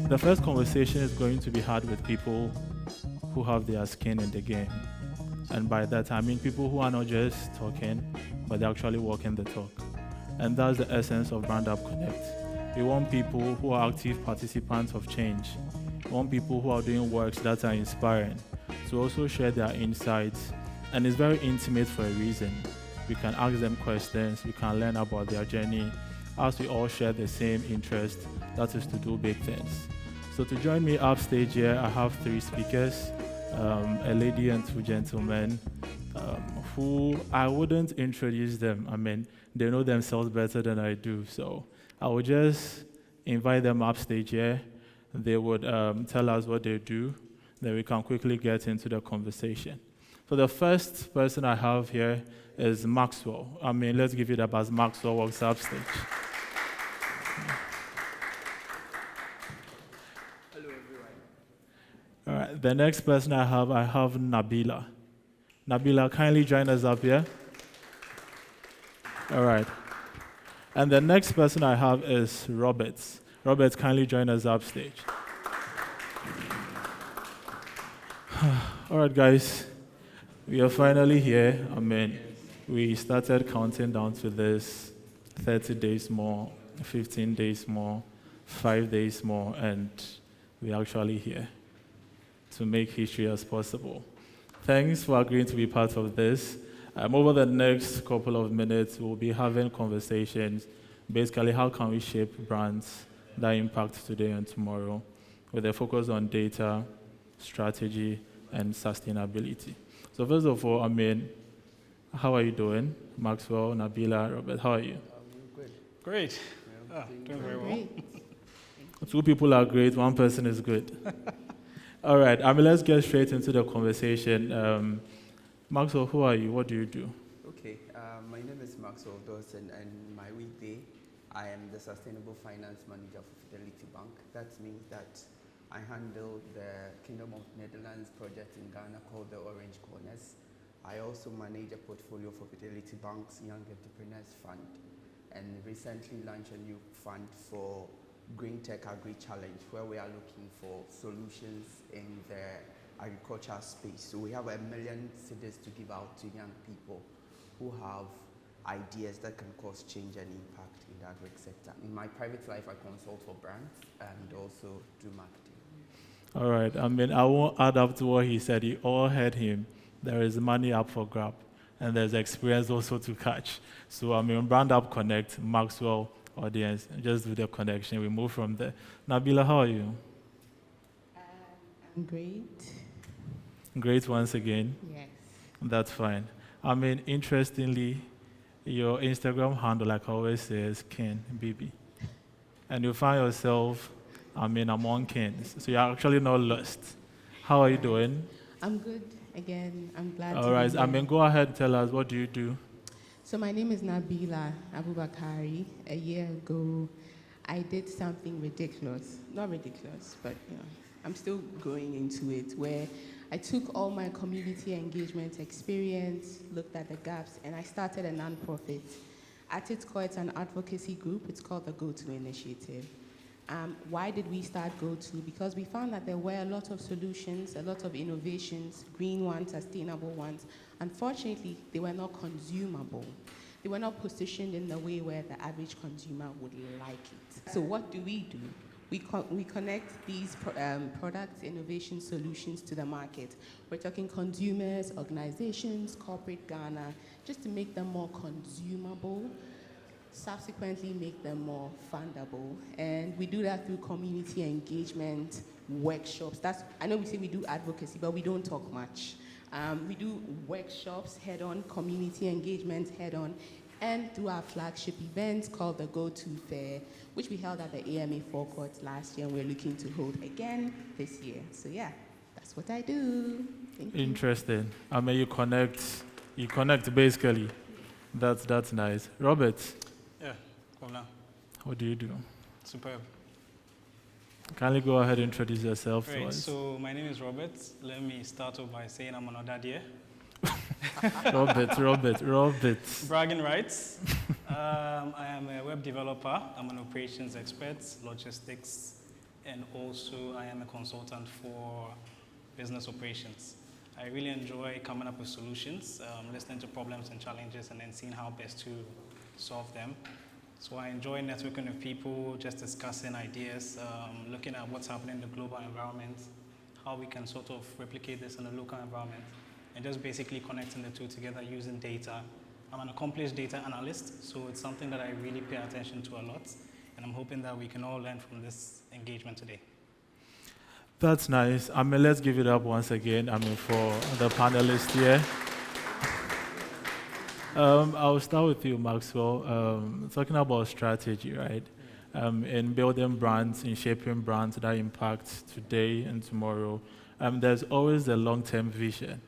The first conversation is going to be had with people who have their skin in the game. And by that, I mean people who are not just talking, but they're actually walking the talk. And that's the essence of Brand Up Connect. We want people who are active participants of change. We want people who are doing works that are inspiring to also share their insights. And it's very intimate for a reason. We can ask them questions, we can learn about their journey, as we all share the same interest, that is to do big things. So to join me upstage here, I have three speakers, a lady and two gentlemen, who I wouldn't introduce them. I mean, they know themselves better than I do. So I would just invite them upstage here. They would tell us what they do, then we can quickly get into the conversation. So the first person I have here is Maxwell. I mean, let's give it up as Maxwell walks upstage. Hello, everyone. All right, the next person I have Nabila. Nabila, kindly join us up here. All right. And the next person I have is Robert. Robert, kindly join us upstage. All right, guys. We are finally here. I mean, we started counting down to this 30 days more, 15 days more, 5 days more, and we're actually here to make history as possible. Thanks for agreeing to be part of this. Over the next couple of minutes, we'll be having conversations. Basically, how can we shape brands that impact today and tomorrow with a focus on data, strategy, and sustainability. So first of all, I mean, how are you doing? Maxwell, Nabila, Robert, how are you? Good. Great. Doing very well. Two people are great, one person is good. All right, I mean, let's get straight into the conversation. Maxwell, who are you? What do you do? Okay, my name is Maxwell Dawson, and my weekday, I am the Sustainable Finance Manager for Fidelity Bank. That means that I handle the Kingdom of Netherlands project in Ghana called the Orange Corners. I also manage a portfolio for Fidelity Bank's Young Entrepreneurs Fund, and recently launched a new fund for Green Tech Agri Challenge, where we are looking for solutions in the agricultural space. So we have 1 million cedis to give out to young people who have ideas that can cause change and impact in the agri sector. In my private life, I consult for brands and also do marketing. All right, I mean, I won't add up to what he said. You all heard him. There is money up for grab, and there's experience also to catch. So, I mean, Brand Up Connect, Maxwell, audience, just do the connection. We move from there. Nabila, how are you? I'm great. Great once again. Yes. That's fine. I mean, interestingly, your Instagram handle, like I always say, is Ken Bibi. And you find yourself, I mean, among Kens. So you're actually not lost. How are you doing? I'm good. Again, I'm glad All to right. be I here. mean, go ahead and tell us, what do you do? So my name is Nabila Abubakari. A year ago, I did something ridiculous. Not ridiculous, but I'm still growing into it, where I took all my community engagement experience, looked at the gaps, and I started a nonprofit. At its core, it's an advocacy group. It's called the Go-To Initiative. Why did we start Go-To? Because we found that there were a lot of solutions, a lot of innovations, green ones, sustainable ones. Unfortunately, they were not consumable. They were not positioned in the way where the average consumer would like it. So what do? We connect these products, innovation solutions to the market. We're talking consumers, organizations, corporate Ghana, just to make them more consumable, subsequently make them more fundable. And we do that through community engagement, workshops. I know we say we do advocacy, but we don't talk much. We do workshops head-on, community engagement head-on, and through our flagship event called the Go-To Fair, which we held at the AMA forecourt last year, and we're looking to hold again this year. So yeah, that's what I do. Thank you. Interesting. I mean, you connect basically. That's nice. Robert, Yeah, come now. what do you do? Superb. Kindly go ahead and introduce yourself to Great. us. So my name is Robert. Let me start off by saying I'm another dear. Robert. Bragging rights. I am a web developer. I'm an operations expert, logistics, and also I am a consultant for business operations. I really enjoy coming up with solutions, listening to problems and challenges, and then seeing how best to solve them. So I enjoy networking with people, just discussing ideas, looking at what's happening in the global environment, how we can sort of replicate this in a local environment, and just basically connecting the two together using data. I'm an accomplished data analyst, so it's something that I really pay attention to a lot, and I'm hoping that we can all learn from this engagement today. That's nice. Let's give it up once again. For the panelists here. I'll start with you, Maxwell. Talking about strategy, right? In building brands, in shaping brands that impact today and tomorrow. There's always a long-term vision.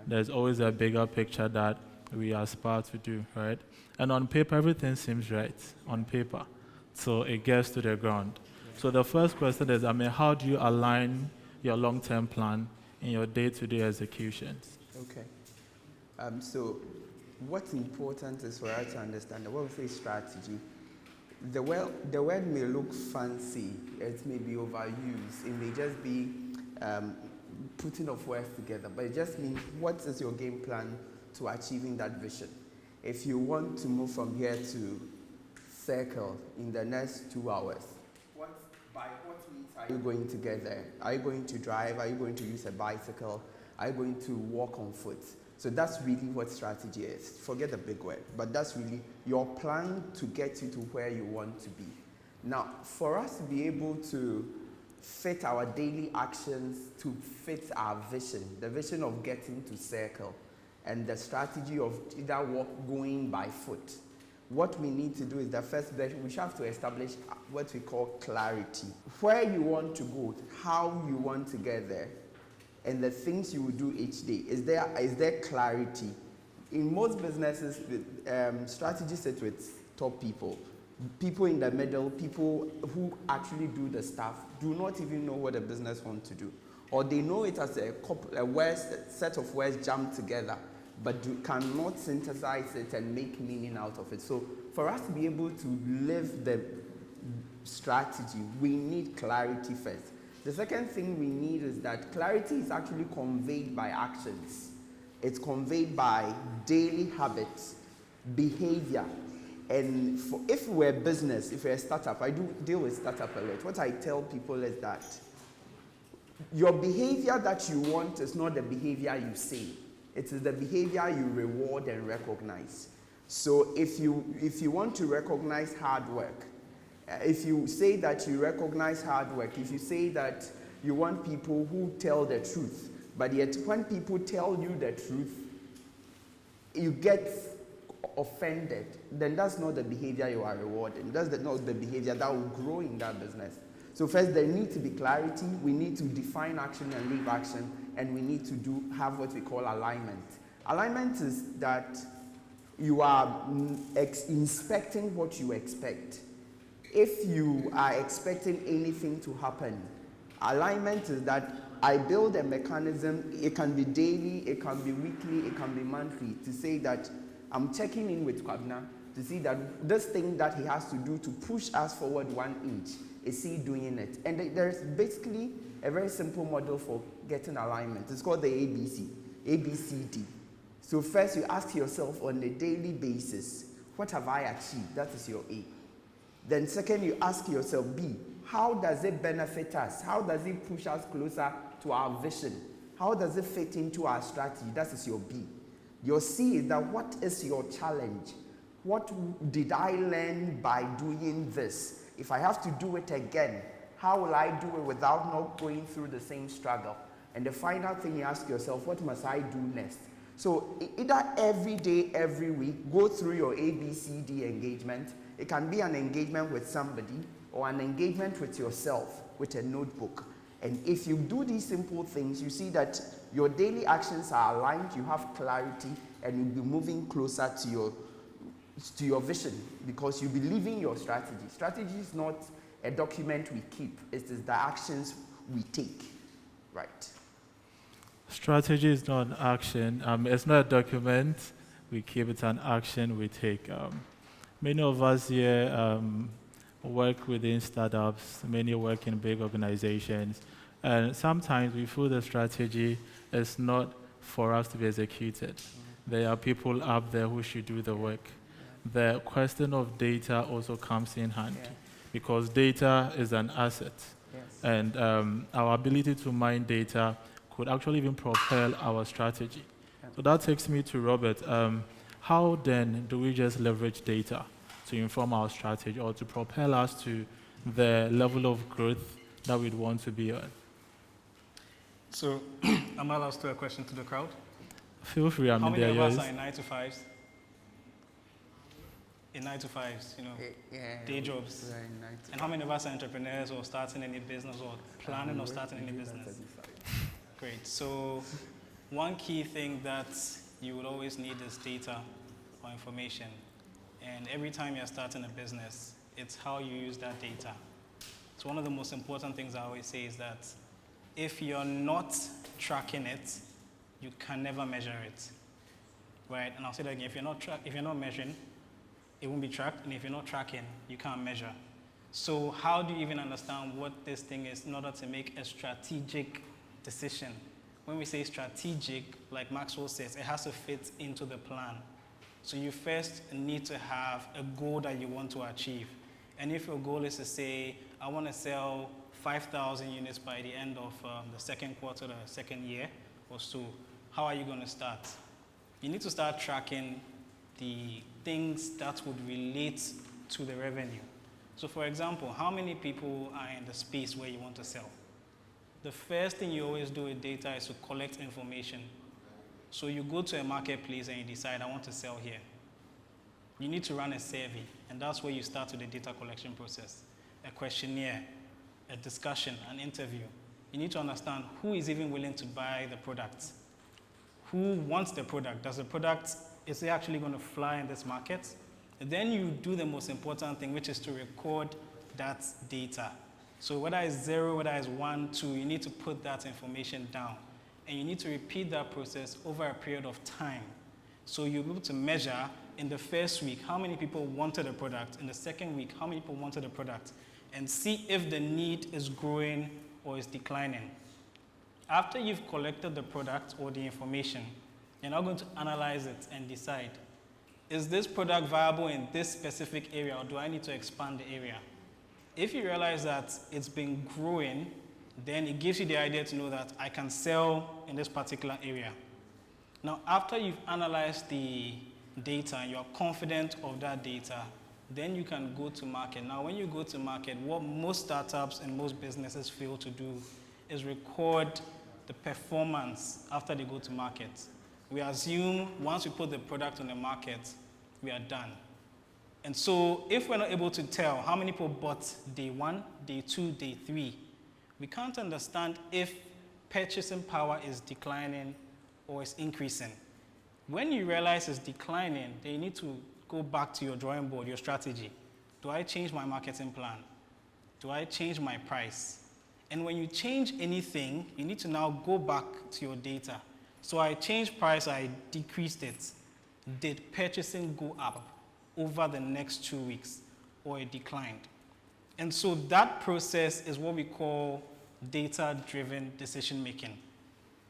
There's always a bigger picture that we aspire to do, right? And on paper, everything seems right on paper. So it gets to the ground. So the first question is, how do you align your long-term plan in your day-to-day executions? Okay. So what's important is for us to understand that when we say strategy, the word may look fancy, it may be overused, it may just be putting of words together, but it just means what is your game plan to achieving that vision. If you want to move from here to Circle in the next 2 hours, by what means are you going to get there? Are you going to drive? Are you going to use a bicycle? Are you going to walk on foot? So that's really what strategy is. Forget the big word, but that's really your plan to get you to where you want to be. Now, for us to be able to fit our daily actions to fit our vision, the vision of getting to Circle, and the strategy of either going by foot, what we need to do is that first we have to establish what we call clarity. Where you want to go, how you want to get there, and the things you will do each day. Is there clarity? In most businesses, strategy sits with top people. People in the middle, people who actually do the stuff, do not even know what the business wants to do. Or they know it as a set of words jammed together, but cannot synthesize it and make meaning out of it. So for us to be able to live the strategy, we need clarity first. The second thing we need is that clarity is actually conveyed by actions. It's conveyed by daily habits, behavior. And if we're a business, if we're a startup, I do deal with startup a lot. What I tell people is that your behavior that you want is not the behavior you say. It is the behavior you reward and recognize. So if you want to recognize hard work, if you say that you recognize hard work, if you say that you want people who tell the truth, but yet when people tell you the truth, you get offended, then that's not the behavior you are rewarding. That's not the behavior that will grow in that business. So first, there needs to be clarity. We need to define action and leave action, and we need to have what we call alignment. Alignment is that you are inspecting what you expect. If you are expecting anything to happen, alignment is that I build a mechanism. It can be daily, it can be weekly, it can be monthly, to say that I'm checking in with Kwabena to see that this thing that he has to do to push us forward 1 inch, is he doing it? And there's basically a very simple model for getting alignment. It's called the ABC, ABCD. So first you ask yourself on a daily basis, what have I achieved? That is your A. Then second, you ask yourself, B, how does it benefit us? How does it push us closer to our vision? How does it fit into our strategy? That is your B. Your C is that what is your challenge? What did I learn by doing this? If I have to do it again, how will I do it without not going through the same struggle? And the final thing you ask yourself, what must I do next? So either every day, every week, go through your ABCD engagement. It can be an engagement with somebody or an engagement with yourself with a notebook. And if you do these simple things, you see that your daily actions are aligned, you have clarity, and you'll be moving closer to your vision because you believe in your strategy. Strategy is not a document we keep, it is the actions we take, right? Strategy is not an action. It's not a document we keep, it's an action we take. Many of us here work within startups, many work in big organizations, and sometimes we feel the strategy is not for us to be executed. There are people up there who should do the work. The question of data also comes in handy Yeah. because data is an asset, Yes. and our ability to mine data could actually even propel our strategy. So that takes me to Robert. How then do we just leverage data to inform our strategy or to propel us to the level of growth that we'd want to be on? So, I'm allowed to ask a question to the crowd. Feel free, I How mean, many they're of us yours. are in 9 to 5s? In 9 to 5s, you know, Yeah. day jobs. We're in 9 to And how many of us are entrepreneurs or starting any business or planning of starting any business? Great. So, one key thing that you will always need is data or information. And every time you're starting a business, it's how you use that data. So, one of the most important things I always say is that if you're not tracking it, you can never measure it. Right? And I'll say that again. If you're not measuring, it won't be tracked. And if you're not tracking, you can't measure. So, how do you even understand what this thing is in order to make a strategic decision? When we say strategic, like Maxwell says, it has to fit into the plan. So you first need to have a goal that you want to achieve. And if your goal is to say, I want to sell 5,000 units by the end of the second quarter, the second year or so, how are you going to start? You need to start tracking the things that would relate to the revenue. So for example, how many people are in the space where you want to sell? The first thing you always do with data is to collect information. So you go to a marketplace and you decide, I want to sell here. You need to run a survey, and that's where you start with the data collection process. A questionnaire, a discussion, an interview. You need to understand who is even willing to buy the product. Who wants the product? Is it actually going to fly in this market? And then you do the most important thing, which is to record that data. So whether it's 0, whether it's 1, 2, you need to put that information down. And you need to repeat that process over a period of time. So you'll be able to measure in the first week how many people wanted a product, in the second week how many people wanted a product, and see if the need is growing or is declining. After you've collected the product or the information, you're now going to analyze it and decide, is this product viable in this specific area, or do I need to expand the area? If you realize that it's been growing, then it gives you the idea to know that I can sell in this particular area. Now, after you've analyzed the data and you're confident of that data, then you can go to market. Now, when you go to market, what most startups and most businesses fail to do is record the performance after they go to market. We assume once we put the product on the market, we are done. And so if we're not able to tell how many people bought day 1, day 2, day 3, we can't understand if purchasing power is declining or is increasing. When you realize it's declining, then you need to go back to your drawing board, your strategy. Do I change my marketing plan? Do I change my price? And when you change anything, you need to now go back to your data. So I changed price, I decreased it. Did purchasing go up over the next 2 weeks, or it declined? And so that process is what we call data-driven decision making.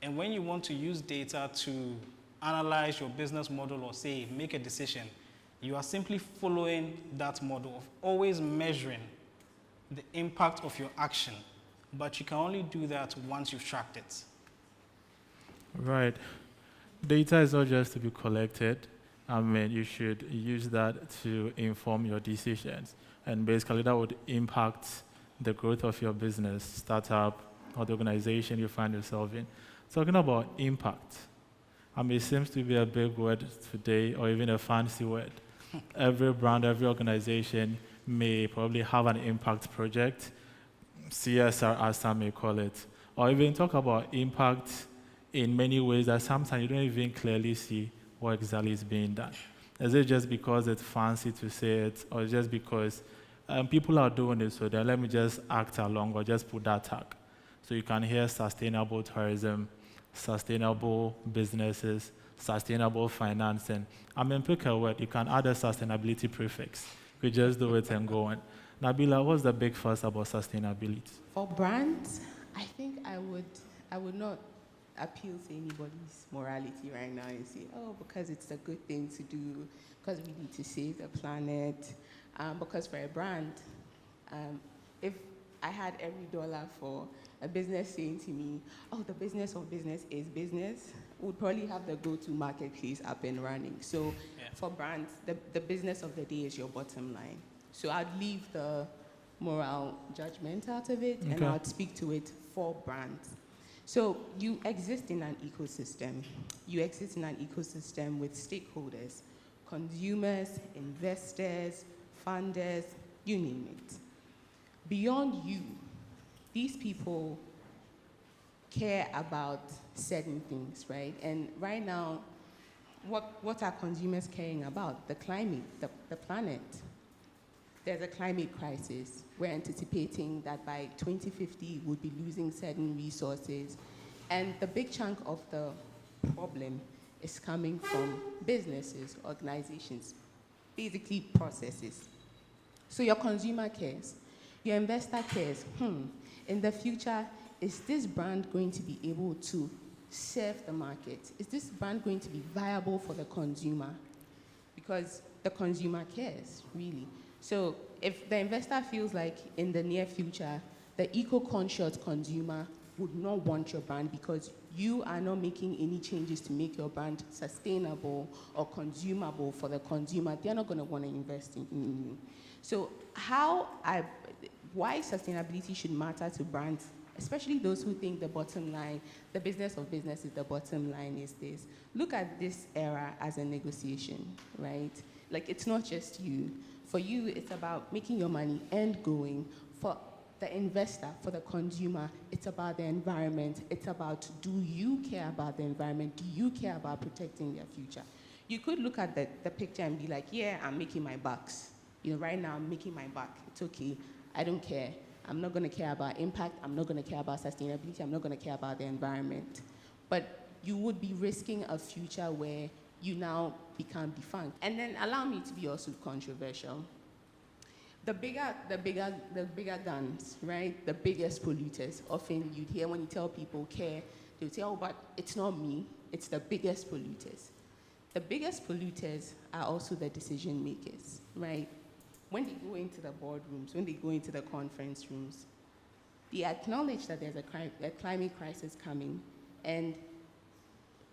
And when you want to use data to analyze your business model or say make a decision, you are simply following that model of always measuring the impact of your action. But you can only do that once you've tracked it. Right. Data is not just to be collected. I mean, you should use that to inform your decisions. And basically, that would impact the growth of your business, startup, or the organization you find yourself in. Talking about impact, I mean, it seems to be a big word today, or even a fancy word. Every brand, every organization may probably have an impact project, CSR as some may call it, or even talk about impact in many ways that sometimes you don't even clearly see what exactly is being done. Is it just because it's fancy to say it, or just because people are doing it, so then let me just act along or just put that tag? So you can hear sustainable tourism, sustainable businesses, sustainable financing. I mean, pick a word, you can add a sustainability prefix. We just do it and go on. Nabila, what's the big fuss about sustainability? For brands, I think I would not appeal to anybody's morality right now and say, oh, because it's a good thing to do, because we need to save the planet. Because for a brand, if I had every dollar for a business saying to me, oh, the business of business is business, would probably have the go-to marketplace up and running. So for brands, the business of the day is your bottom line. So I'd leave the moral judgment out of it, and I'd speak to it for brands. So you exist in an ecosystem. You exist in an ecosystem with stakeholders, consumers, investors, funders, you name it. Beyond you, these people care about certain things, right? And right now, what are consumers caring about? The climate, the planet. There's a climate crisis. We're anticipating that by 2050, we'll be losing certain resources. And the big chunk of the problem is coming from businesses, organizations, basically processes. So your consumer cares, your investor cares. In the future, is this brand going to be able to serve the market? Is this brand going to be viable for the consumer? Because the consumer cares, really. So if the investor feels like in the near future, the eco-conscious consumer would not want your brand because you are not making any changes to make your brand sustainable or consumable for the consumer, they're not going to want to invest in you. So why sustainability should matter to brands, especially those who think the bottom line, the business of business is the bottom line, is this. Look at this era as a negotiation, right? Like, it's not just you. For you, it's about making your money and going. For the investor, for the consumer, it's about the environment. It's about, do you care about the environment? Do you care about protecting their future? You could look at the picture and be like, yeah, I'm making my bucks. Right now I'm making my buck. It's okay. I don't care. I'm not going to care about impact. I'm not going to care about sustainability. I'm not going to care about the environment. But you would be risking a future where you now become defunct. And then allow me to be also controversial. The bigger guns, right? The biggest polluters. Often you'd hear when you tell people care, they'll say, oh, but it's not me. It's the biggest polluters. The biggest polluters are also the decision makers, right? When they go into the boardrooms, when they go into the conference rooms, they acknowledge that there's a climate crisis coming,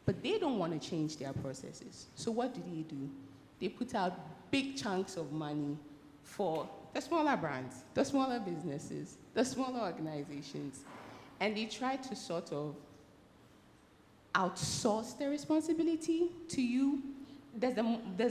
but they don't want to change their processes. So what do? They put out big chunks of money for the smaller brands, the smaller businesses, the smaller organizations, and they try to sort of outsource their responsibility to you. There's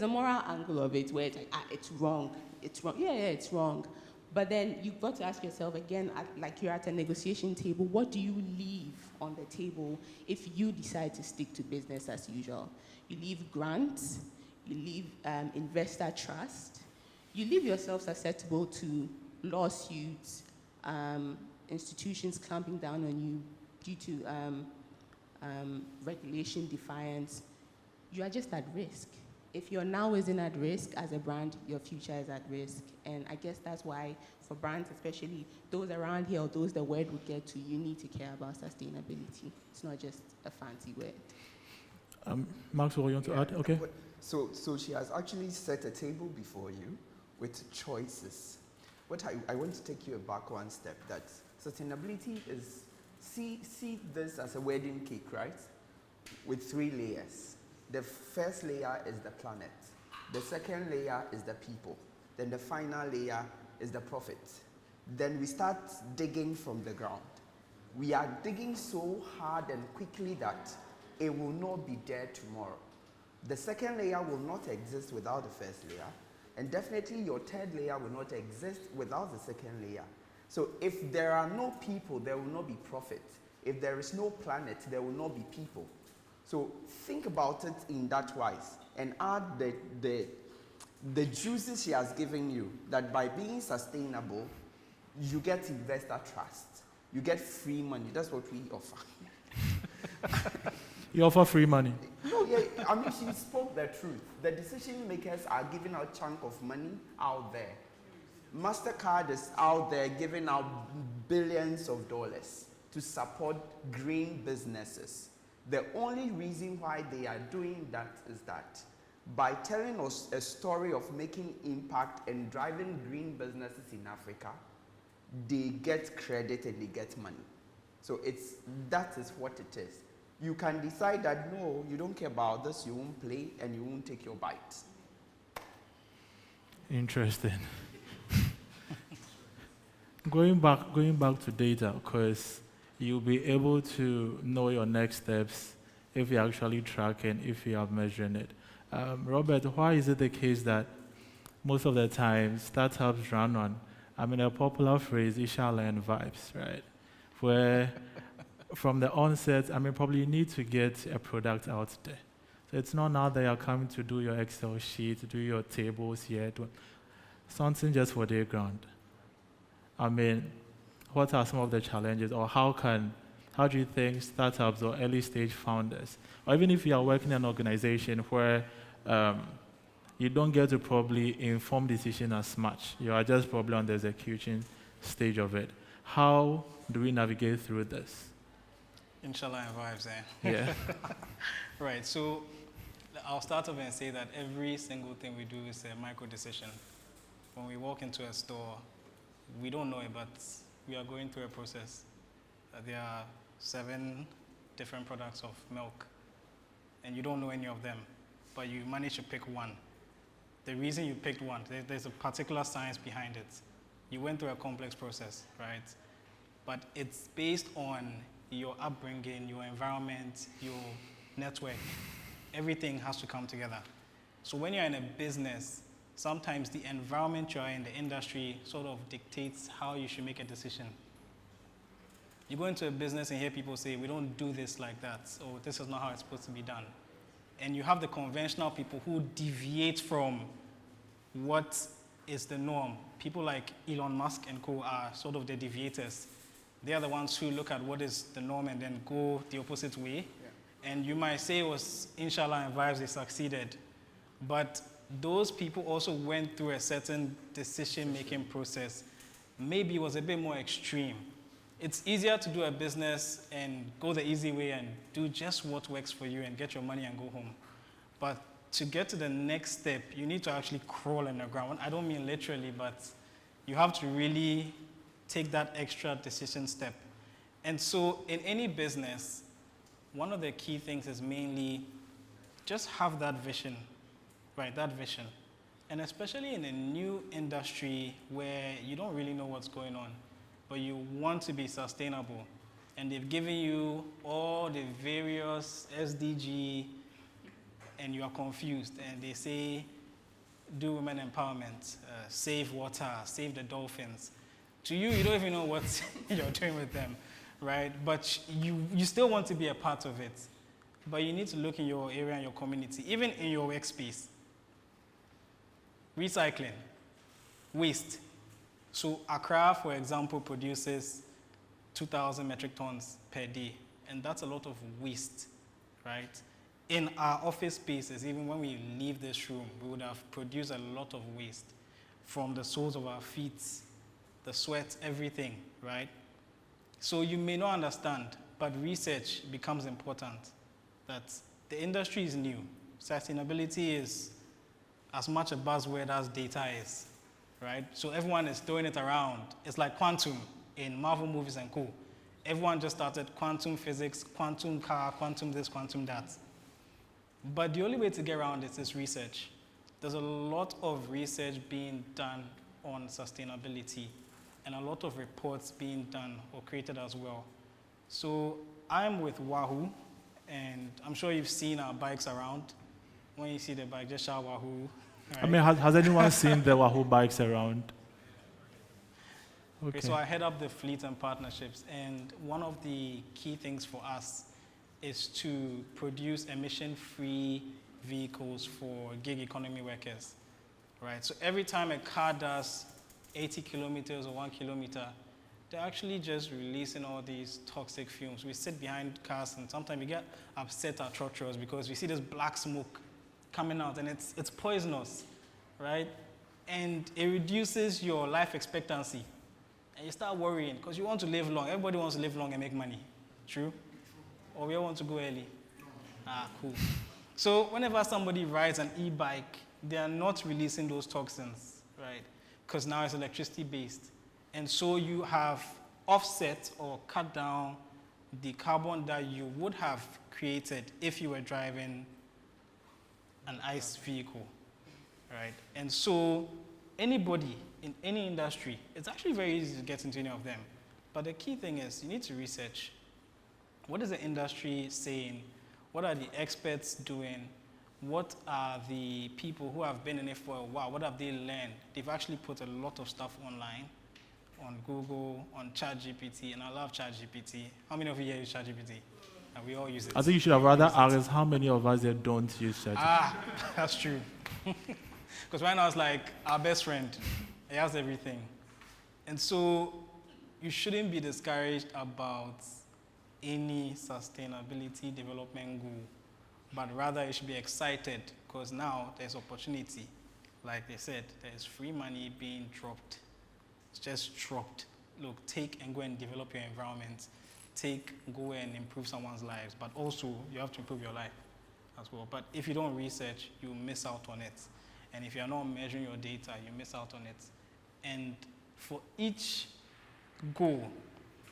a moral angle of it where it's like, it's wrong. It's wrong. Yeah, it's wrong. But then you've got to ask yourself again, like you're at a negotiation table, what do you leave on the table if you decide to stick to business as usual? You leave grants, you leave investor trust, you leave yourself susceptible to lawsuits, institutions clamping down on you due to regulation defiance. You are just at risk. If your now isn't at risk as a brand, your future is at risk. And I guess that's why for brands, especially those around here or those the word would get to, you need to care about sustainability. It's not just a fancy word. Maxwell, you want to add? Okay. So she has actually set a table before you with choices. I want to take you back one step, that sustainability is, see this as a wedding cake, right? With 3 layers. The first layer is the planet. The second layer is the people. Then the final layer is the profit. Then we start digging from the ground. We are digging so hard and quickly that it will not be there tomorrow. The second layer will not exist without the first layer. And definitely your third layer will not exist without the second layer. So if there are no people, there will not be profit. If there is no planet, there will not be people. So think about it in that wise and add the juices she has given you, that by being sustainable, you get investor trust. You get free money. That's what we offer. You offer free money. No, yeah, I mean, she spoke the truth. The decision makers are giving out chunk of money out there. MasterCard is out there giving out billions of dollars to support green businesses. The only reason why they are doing that is that by telling us a story of making impact and driving green businesses in Africa, they get credit and they get money. So that is what it is. You can decide that no, you don't care about this, you won't play and you won't take your bite. Interesting. Going back to data, because you'll be able to know your next steps if you're actually tracking, if you are measuring it. Robert, why is it the case that most of the time startups run on, a popular phrase, Inshallah and vibes, right? Where from the onset, probably you need to get a product out there. So it's not now that you're coming to do your Excel sheet, do your tables here, something just for their ground. What are some of the challenges, or how do you think startups or early stage founders, or even if you are working in an organization where you don't get to probably inform decision as much, you are just probably on the execution stage of it. How do we navigate through this? Inshallah and vibes, eh? Yeah. Right, so I'll start off and say that every single thing we do is a micro decision. When we walk into a store, we don't know it, but we are going through a process. There are 7 different products of milk, and you don't know any of them, but you manage to pick one. The reason you picked one, there's a particular science behind it. You went through a complex process, right? But it's based on your upbringing, your environment, your network. Everything has to come together. So when you're in a business, sometimes the environment you're in, the industry, sort of dictates how you should make a decision. You go into a business and hear people say, we don't do this like that, or this is not how it's supposed to be done. And you have the conventional people who deviate from what is the norm. People like Elon Musk and co are sort of the deviators. They are the ones who look at what is the norm and then go the opposite way. Yeah. And you might say it was Inshallah and vibes, they succeeded. But those people also went through a certain decision-making process. Maybe it was a bit more extreme. It's easier to do a business and go the easy way and do just what works for you and get your money and go home. But to get to the next step, you need to actually crawl on the ground. I don't mean literally, but you have to really take that extra decision step. And so in any business, one of the key things is mainly just have that vision, right? That vision. And especially in a new industry where you don't really know what's going on, but you want to be sustainable. And they've given you all the various SDG and you are confused. And they say, do women empowerment, save water, save the dolphins. To you, you don't even know what you're doing with them, right? But you still want to be a part of it. But you need to look in your area and your community, even in your workspace. Recycling, waste. So Accra, for example, produces 2,000 metric tons per day, and that's a lot of waste, right? In our office spaces, even when we leave this room, we would have produced a lot of waste from the soles of our feet, the sweat, everything, right? So you may not understand, but research becomes important. That the industry is new. Sustainability is as much a buzzword as data is, right? So everyone is throwing it around. It's like quantum in Marvel movies and co. Everyone just started quantum physics, quantum car, quantum this, quantum that. But the only way to get around it is research. There's a lot of research being done on sustainability and a lot of reports being done or created as well. So I'm with Wahoo, and I'm sure you've seen our bikes around. When you see the bike, just shout Wahoo. Right? Has anyone seen the Wahoo bikes around? Okay, so I head up the fleet and partnerships, and one of the key things for us is to produce emission-free vehicles for gig economy workers, right? So every time a car does 80 kilometers or 1 kilometer, they're actually just releasing all these toxic fumes. We sit behind cars and sometimes we get upset at truck because we see this black smoke coming out and it's poisonous, right? And it reduces your life expectancy. And you start worrying because you want to live long. Everybody wants to live long and make money. True? Or we all want to go early? Ah, cool. So whenever somebody rides an e-bike, they are not releasing those toxins, right? Because now it's electricity based. And so you have offset or cut down the carbon that you would have created if you were driving an ICE vehicle, right? And so anybody in any industry, it's actually very easy to get into any of them. But the key thing is you need to research. What is the industry saying? What are the experts doing? What are the people who have been in it for a while? What have they learned? They've actually put a lot of stuff online, on Google, on ChatGPT, and I love ChatGPT. How many of you here use ChatGPT? And we all use it. I think you should have rather asked how many of us here don't use ChatGPT. Ah, that's true. Because right now it's like our best friend. He has everything. And so you shouldn't be discouraged about any sustainability development goal, but rather you should be excited because now there's opportunity. Like they said, there's free money being dropped. It's just dropped. Look, take and go and develop your environment. Go and improve someone's lives, but also you have to improve your life as well. But if you don't research, you miss out on it. And if you're not measuring your data, you miss out on it. And for each goal,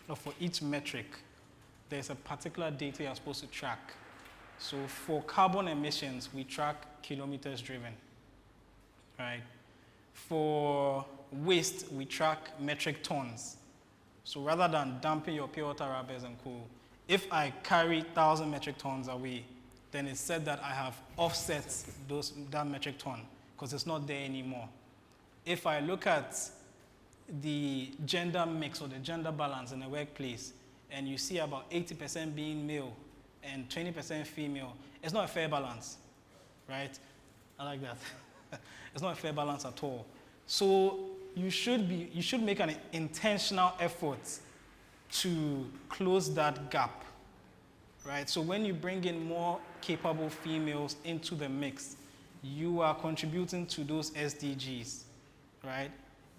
or for each metric, there's a particular data you're supposed to track. So for carbon emissions, we track kilometers driven, right? For waste, we track metric tons. So rather than dumping your pure water wrappers and co, if I carry 1,000 metric tons away, then it's said that I have offset that metric ton because it's not there anymore. If I look at the gender mix or the gender balance in the workplace, and you see about 80% being male and 20% female, it's not a fair balance, right? I like that. It's not a fair balance at all. So you should make an intentional effort to close that gap, right? So when you bring in more capable females into the mix, you are contributing to those SDGs, right?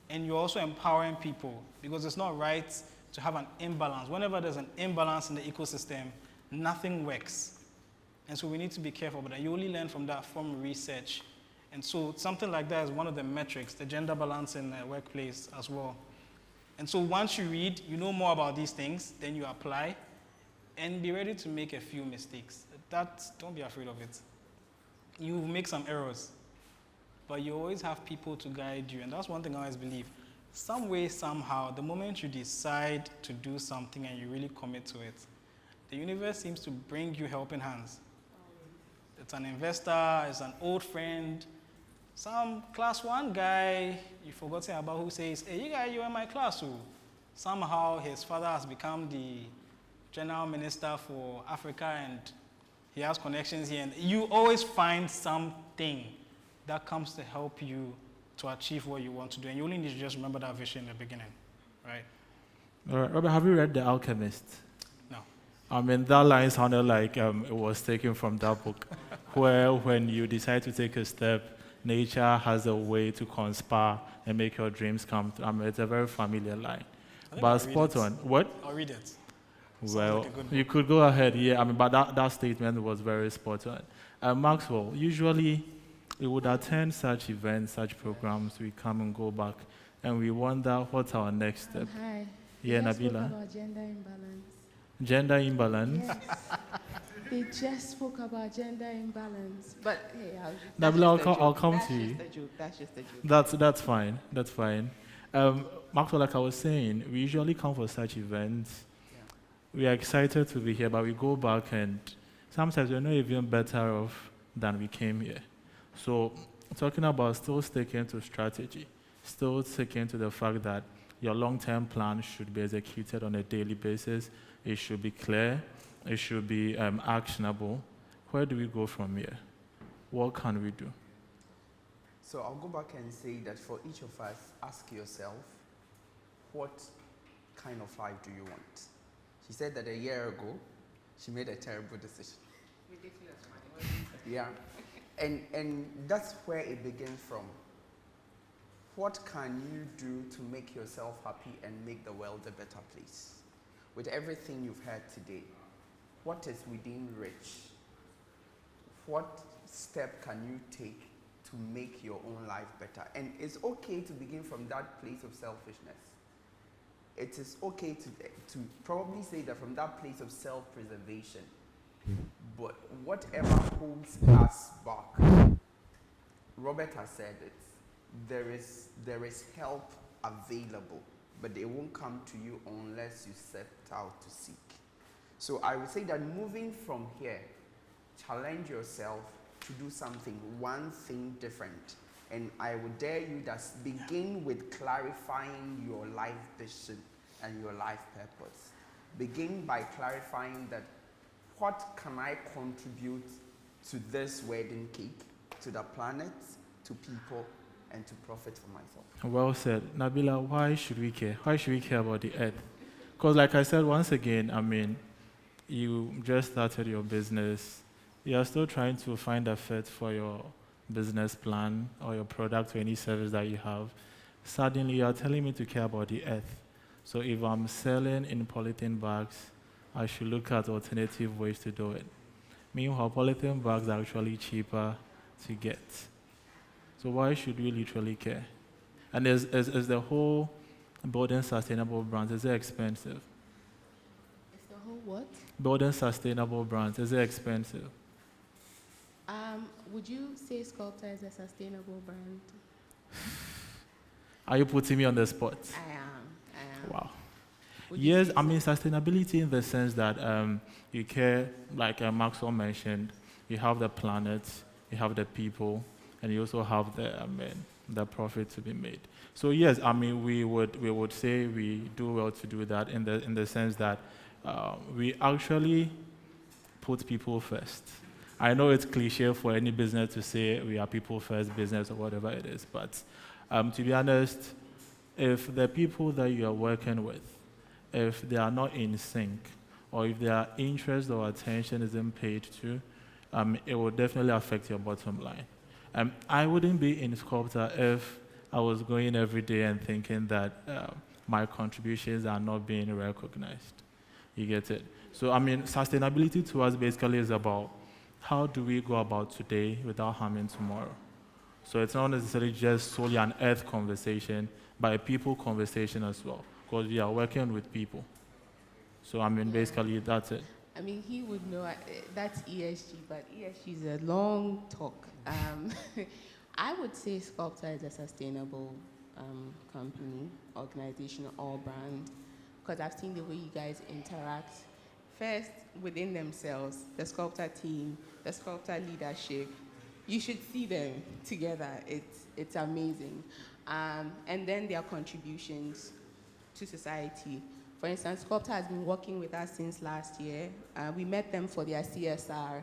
And you're also empowering people because it's not right to have an imbalance. Whenever there's an imbalance in the ecosystem, nothing works. And so we need to be careful, but you only learn from that from research. And so something like that is one of the metrics, the gender balance in the workplace as well. And so once you read, you know more about these things, then you apply, and be ready to make a few mistakes. Don't be afraid of it. You make some errors, but you always have people to guide you, and that's one thing I always believe. Some way, somehow, the moment you decide to do something and you really commit to it, the universe seems to bring you helping hands. It's an investor, it's an old friend, some class 1 guy you forgot about who says, hey, you were in my class. So somehow his father has become the general minister for Africa and he has connections here. And you always find something that comes to help you to achieve what you want to do. And you only need to just remember that vision in the beginning, right? All right, Robert, have you read The Alchemist? No. I mean, that line sounded like it was taken from that book, where when you decide to take a step, nature has a way to conspire and make your dreams come true. I mean, it's a very familiar line. But spot on. What? I'll read it. Well, like a good you could go ahead, yeah. I mean, but that statement was very spot on. Maxwell, usually we would attend such events, such programs, we come and go back, and we wonder what's our next step. Hi. Yeah, They just spoke Nabila. about gender imbalance. Gender imbalance. Yes. They just spoke about gender imbalance. But hey, Nabila, I'll come to you. That's just a joke. That's fine. That's fine. Maxwell, like I was saying, we usually come for such events. We are excited to be here, but we go back and sometimes we're not even better off than we came here. So talking about still sticking to strategy, still sticking to the fact that your long-term plan should be executed on a daily basis. It should be clear. It should be actionable. Where do we go from here? What can we do? So I'll go back and say that for each of us, ask yourself, what kind of life do you want? She said that a year ago, she made a terrible decision. Ridiculous, man. Yeah. And that's where it begins from. What can you do to make yourself happy and make the world a better place? With everything you've heard today, what is within reach? What step can you take to make your own life better? And it's okay to begin from that place of selfishness. It is okay to probably say that from that place of self-preservation. But whatever holds us back, Robert has said it, there is help available, but it won't come to you unless you set out to seek. So I would say that moving from here, challenge yourself to do something, one thing different. And I would dare you that begin with clarifying your life vision and your life purpose. Begin by clarifying that what can I contribute to this wedding cake, to the planet, to people, and to profit for myself. Well said. Nabila, why should we care? Why should we care about the earth? Because like I said, once again, I mean, you just started your business. You are still trying to find a fit for your business plan or your product or any service that you have. Suddenly, you are telling me to care about the earth. So if I'm selling in polythene bags, I should look at alternative ways to do it. Meanwhile, polythene bags are actually cheaper to get. So why should we literally care? And is the whole building sustainable brands, is it expensive? It's the whole what? Building sustainable brands, is it expensive? Would you say Sculptor is a sustainable brand? Are you putting me on the spot? I am. Wow. Would you Yes, say I mean so? sustainability in the sense that you care, like Maxwell mentioned, you have the planet, you have the people, and you also have the profit to be made. So yes, I mean we would say we do well to do that in the sense that we actually put people first. I know it's cliche for any business to say we are people first business or whatever it is, but to be honest, if the people that you are working with, if they are not in sync, or if their interest or attention isn't paid to, it will definitely affect your bottom line. I wouldn't be in Sculptor if I was going every day and thinking that my contributions are not being recognized. You get it? So, I mean, sustainability to us basically is about how do we go about today without harming tomorrow. So it's not necessarily just solely an earth conversation, but a people conversation as well, because we are working with people. So, I mean, basically, that's it. I mean, he would know that's ESG, but ESG is a long talk. I would say Sculptor is a sustainable company, organization, or brand, because I've seen the way you guys interact. First, within themselves, the Sculptor team, the Sculptor leadership, you should see them together. It's amazing. And then their contributions to society. For instance, Sculptor has been working with us since last year. We met them for their CSR,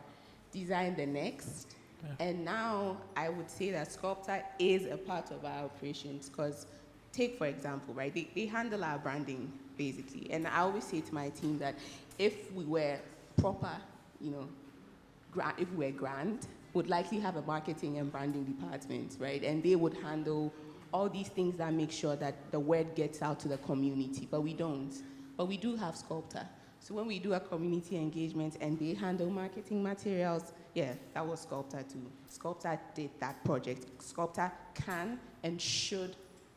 Design the Next. Yeah. And now I would say that Sculptor is a part of our operations because take, for example, right, they handle our branding, basically. And I always say to my team that if we were proper, if we were grand, would likely have a marketing and branding department, right? And they would handle all these things that make sure that the word gets out to the community, but we don't. But we do have Sculptor. So when we do a community engagement and they handle marketing materials, yeah, that was Sculptor too. Sculptor did that project. Sculptor can and should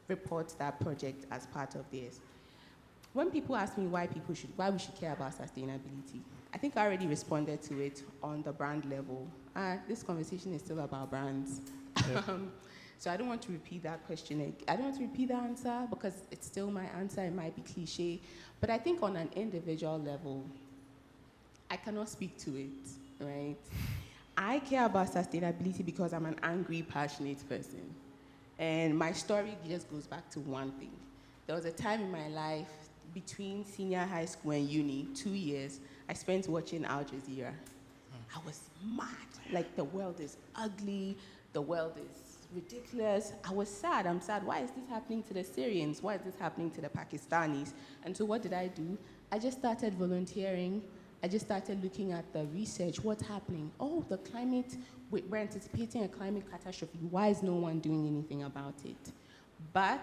report that project as part of theirs. When people ask me why we should care about sustainability, I think I already responded to it on the brand level. This conversation is still about brands. Yeah. So I don't want to repeat that question. I don't want to repeat the answer because it's still my answer. It might be cliche. But I think on an individual level, I cannot speak to it, right? I care about sustainability because I'm an angry, passionate person. And my story just goes back to one thing. There was a time in my life between senior high school and uni, 2 years, I spent watching Al Jazeera. I was mad. Like, the world is ugly. The world is ridiculous. I was sad. I'm sad. Why is this happening to the Syrians? Why is this happening to the Pakistanis? And so what did I do? I just started volunteering. I just started looking at the research. What's happening? Oh, the climate, we're anticipating a climate catastrophe. Why is no one doing anything about it? But,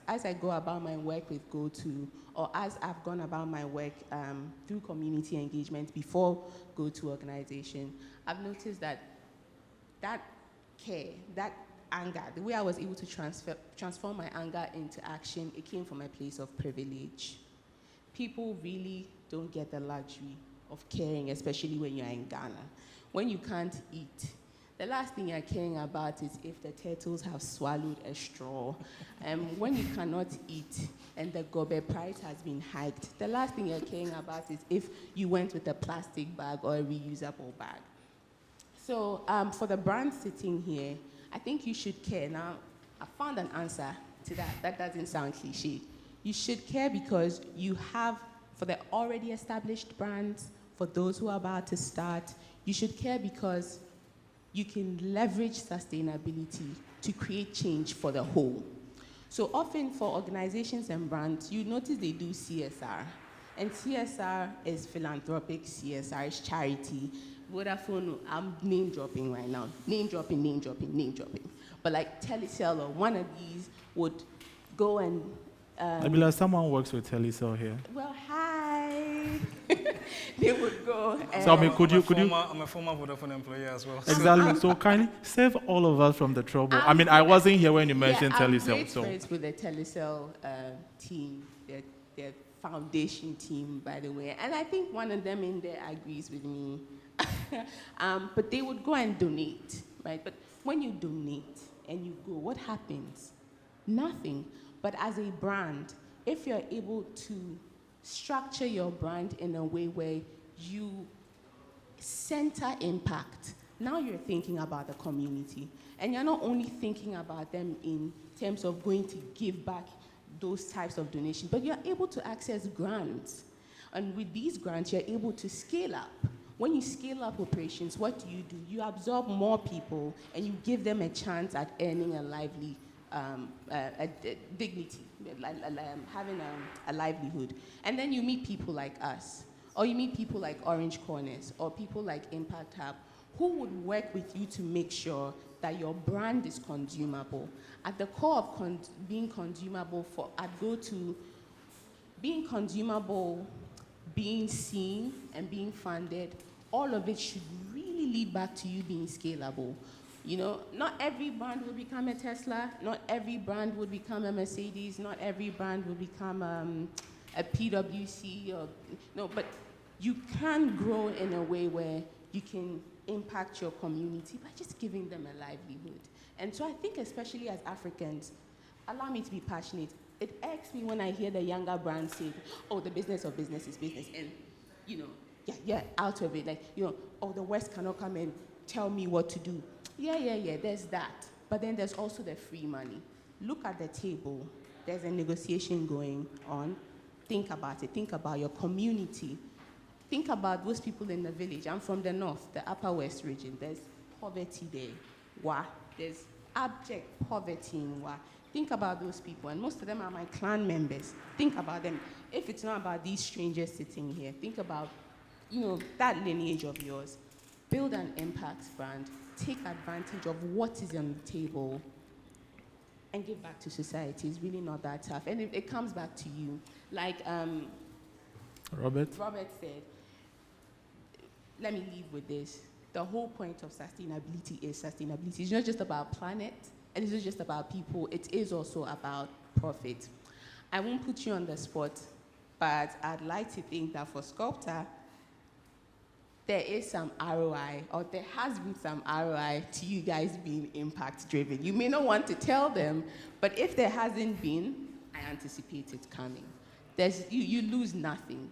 as I go about my work with GoTo, or as I've gone about my work through community engagement before GoTo organization, I've noticed that care, that anger, the way I was able to transform my anger into action, it came from a place of privilege. People really don't get the luxury of caring, especially when you're in Ghana. When you can't eat, the last thing you're caring about is if the turtles have swallowed a straw. When you cannot eat and the gobe price has been hiked, the last thing you're caring about is if you went with a plastic bag or a reusable bag. So for the brand sitting here, I think you should care. Now, I found an answer to that. That doesn't sound cliche. You should care because you have, for the already established brands, for those who are about to start, you should care because you can leverage sustainability to create change for the whole. So often for organizations and brands, you notice they do CSR. And CSR is philanthropic, CSR is charity. Vodafone, I'm name dropping right now. Name dropping. But like Telecel or one of these would go and... Nabila, someone works with Telecel here. Well, hi. They would go and... So, I mean, I'm a former Vodafone employee as well. Exactly. So kindly save all of us from the trouble. I mean, I wasn't here when you mentioned Telecel. I'm great friends with the Telecel team, their foundation team, by the way. And I think one of them in there agrees with me. But they would go and donate, right? But when you donate and you go, what happens? Nothing. But as a brand, if you're able to structure your brand in a way where you center impact, now you're thinking about the community. And you're not only thinking about them in terms of going to give back those types of donations, but you're able to access grants. And with these grants, you're able to scale up. When you scale up operations, what do? You absorb more people and you give them a chance at earning a lively dignity, having a livelihood. And then you meet people like us, or you meet people like Orange Corners, or people like Impact Hub, who would work with you to make sure that your brand is consumable. At the core of being consumable at GoTo, being consumable, being seen, and being funded, all of it should really lead back to you being scalable. You know, not every brand will become a Tesla, not every brand would become a Mercedes, not every brand will become a PwC, but you can grow in a way where you can impact your community by just giving them a livelihood. And so I think especially as Africans, allow me to be passionate. It irks me when I hear the younger brands say, oh, the business of business is business. And, out of it. Like, oh, the West cannot come and tell me what to do. Yeah, there's that. But then there's also the free money. Look at the table. There's a negotiation going on. Think about it. Think about your community. Think about those people in the village. I'm from the north, the Upper West region. There's poverty there. Why? There's abject poverty in Wa. Think about those people, and most of them are my clan members. Think about them. If it's not about these strangers sitting here, think about, that lineage of yours. Build an impact brand. Take advantage of what is on the table and give back to society. It's really not that tough. And it comes back to you. Like Robert said, let me leave with this. The whole point of sustainability is sustainability. It's not just about planet, and it's not just about people. It is also about profit. I won't put you on the spot, but I'd like to think that for Sculptor, there is some ROI, or there has been some ROI to you guys being impact-driven. You may not want to tell them, but if there hasn't been, I anticipate it coming. You lose nothing,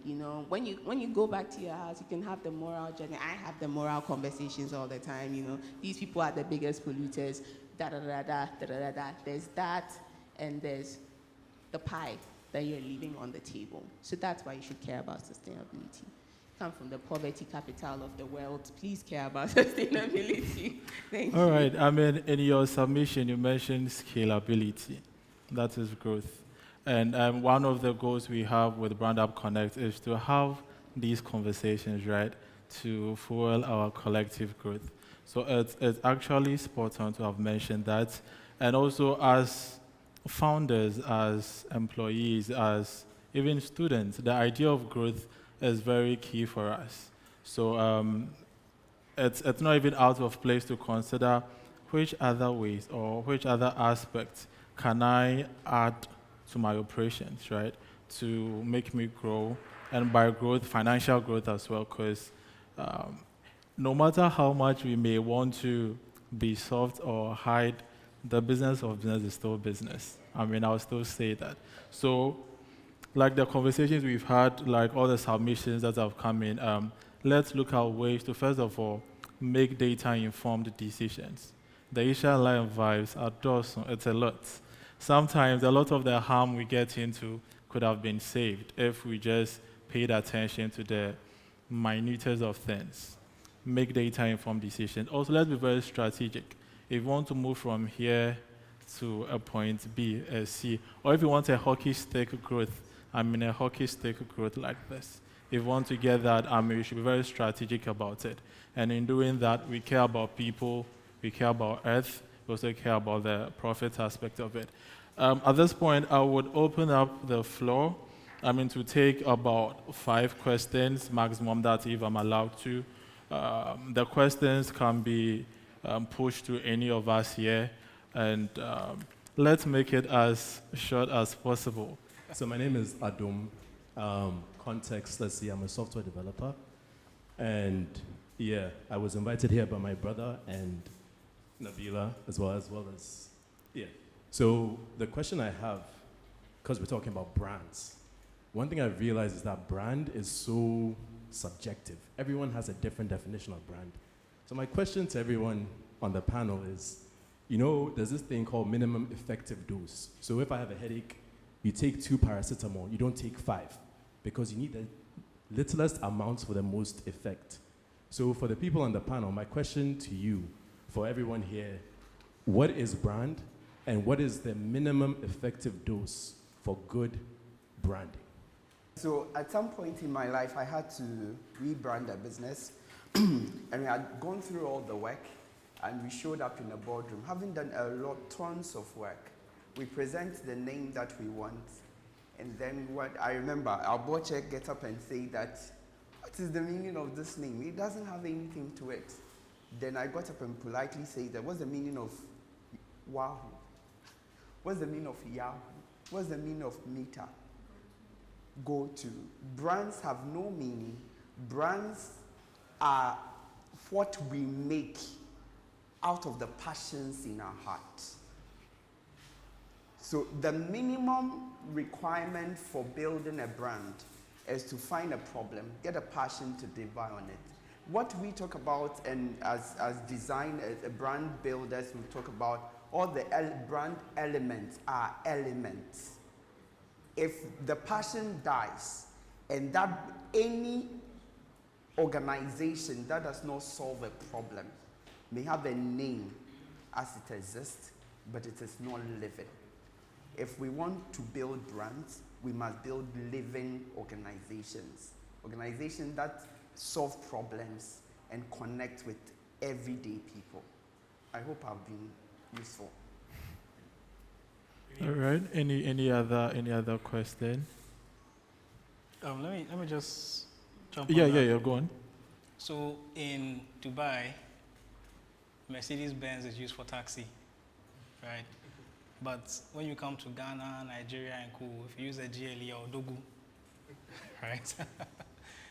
When you go back to your house, you can have the moral journey. I have the moral conversations all the time, These people are the biggest polluters, da-da-da-da. There's that, and there's the pie that you're leaving on the table. So that's why you should care about sustainability. come from the poverty capital of the world. Please care about sustainability. Thank you. All right. I mean, in your submission, you mentioned scalability. That is growth. And one of the goals we have with Brand Up Connect is to have these conversations, right, to fuel our collective growth. So it's actually spot on to have mentioned that. And also as founders, as employees, as even students, the idea of growth is very key for us. So it's not even out of place to consider which other ways or which other aspects can I add to my operations, right, to make me grow, and by growth, financial growth as well, because no matter how much we may want to be soft or hide, the business of business is still business. I mean, I'll still say that. So, like the conversations we've had, like all the submissions that have come in, let's look at ways to, first of all, make data-informed decisions. The Asian Lion vibes are awesome. It's a lot. Sometimes a lot of the harm we get into could have been saved if we just paid attention to the minutiae of things. Make data-informed decisions. Also, let's be very strategic. If you want to move from here to a point B, a C, or if you want a hockey stick growth, a hockey stick growth like this. If you want to get that, you should be very strategic about it. And in doing that, we care about people, we care about Earth, we also care about the profit aspect of it. At this point, I would open up the floor, to take about 5 questions, maximum that if I'm allowed to. The questions can be pushed to any of us here, and let's make it as short as possible. So my name is Adum. Context, let's see, I'm a software developer. And yeah, I was invited here by my brother and Nabila as well as, yeah. So the question I have, because we're talking about brands, one thing I've realized is that brand is so subjective. Everyone has a different definition of brand. So my question to everyone on the panel is, there's this thing called minimum effective dose. So if I have a headache, you take 2 paracetamol, you don't take 5, because you need the littlest amounts for the most effect. So for the people on the panel, my question to you, for everyone here, what is brand, and what is the minimum effective dose for good branding? So at some point in my life, I had to rebrand a business, and we had gone through all the work, and we showed up in a boardroom, having done tons of work. We present the name that we want, and then what I remember, our board chair gets up and say that, what is the meaning of this name? It doesn't have anything to it. Then I got up and politely said that, what's the meaning of Wahoo? What's the meaning of Yahoo? What's the meaning of Meta? Go to. Brands have no meaning. Brands are what we make out of the passions in our hearts. So the minimum requirement for building a brand is to find a problem, get a passion to deliver on it. What we talk about, and as design, as brand builders, we talk about all the brand elements are elements. If the passion dies, and that any organization that does not solve a problem may have a name as it exists, but it is not living. If we want to build brands, we must build living organizations. Organizations that solve problems and connect with everyday people. I hope I've been useful. All right. Any other question? Let me just jump Yeah, on that. yeah. Go on. So in Dubai, Mercedes-Benz is used for taxi, right? But when you come to Ghana, Nigeria, and Co, if you use a GLE or Dogu, right?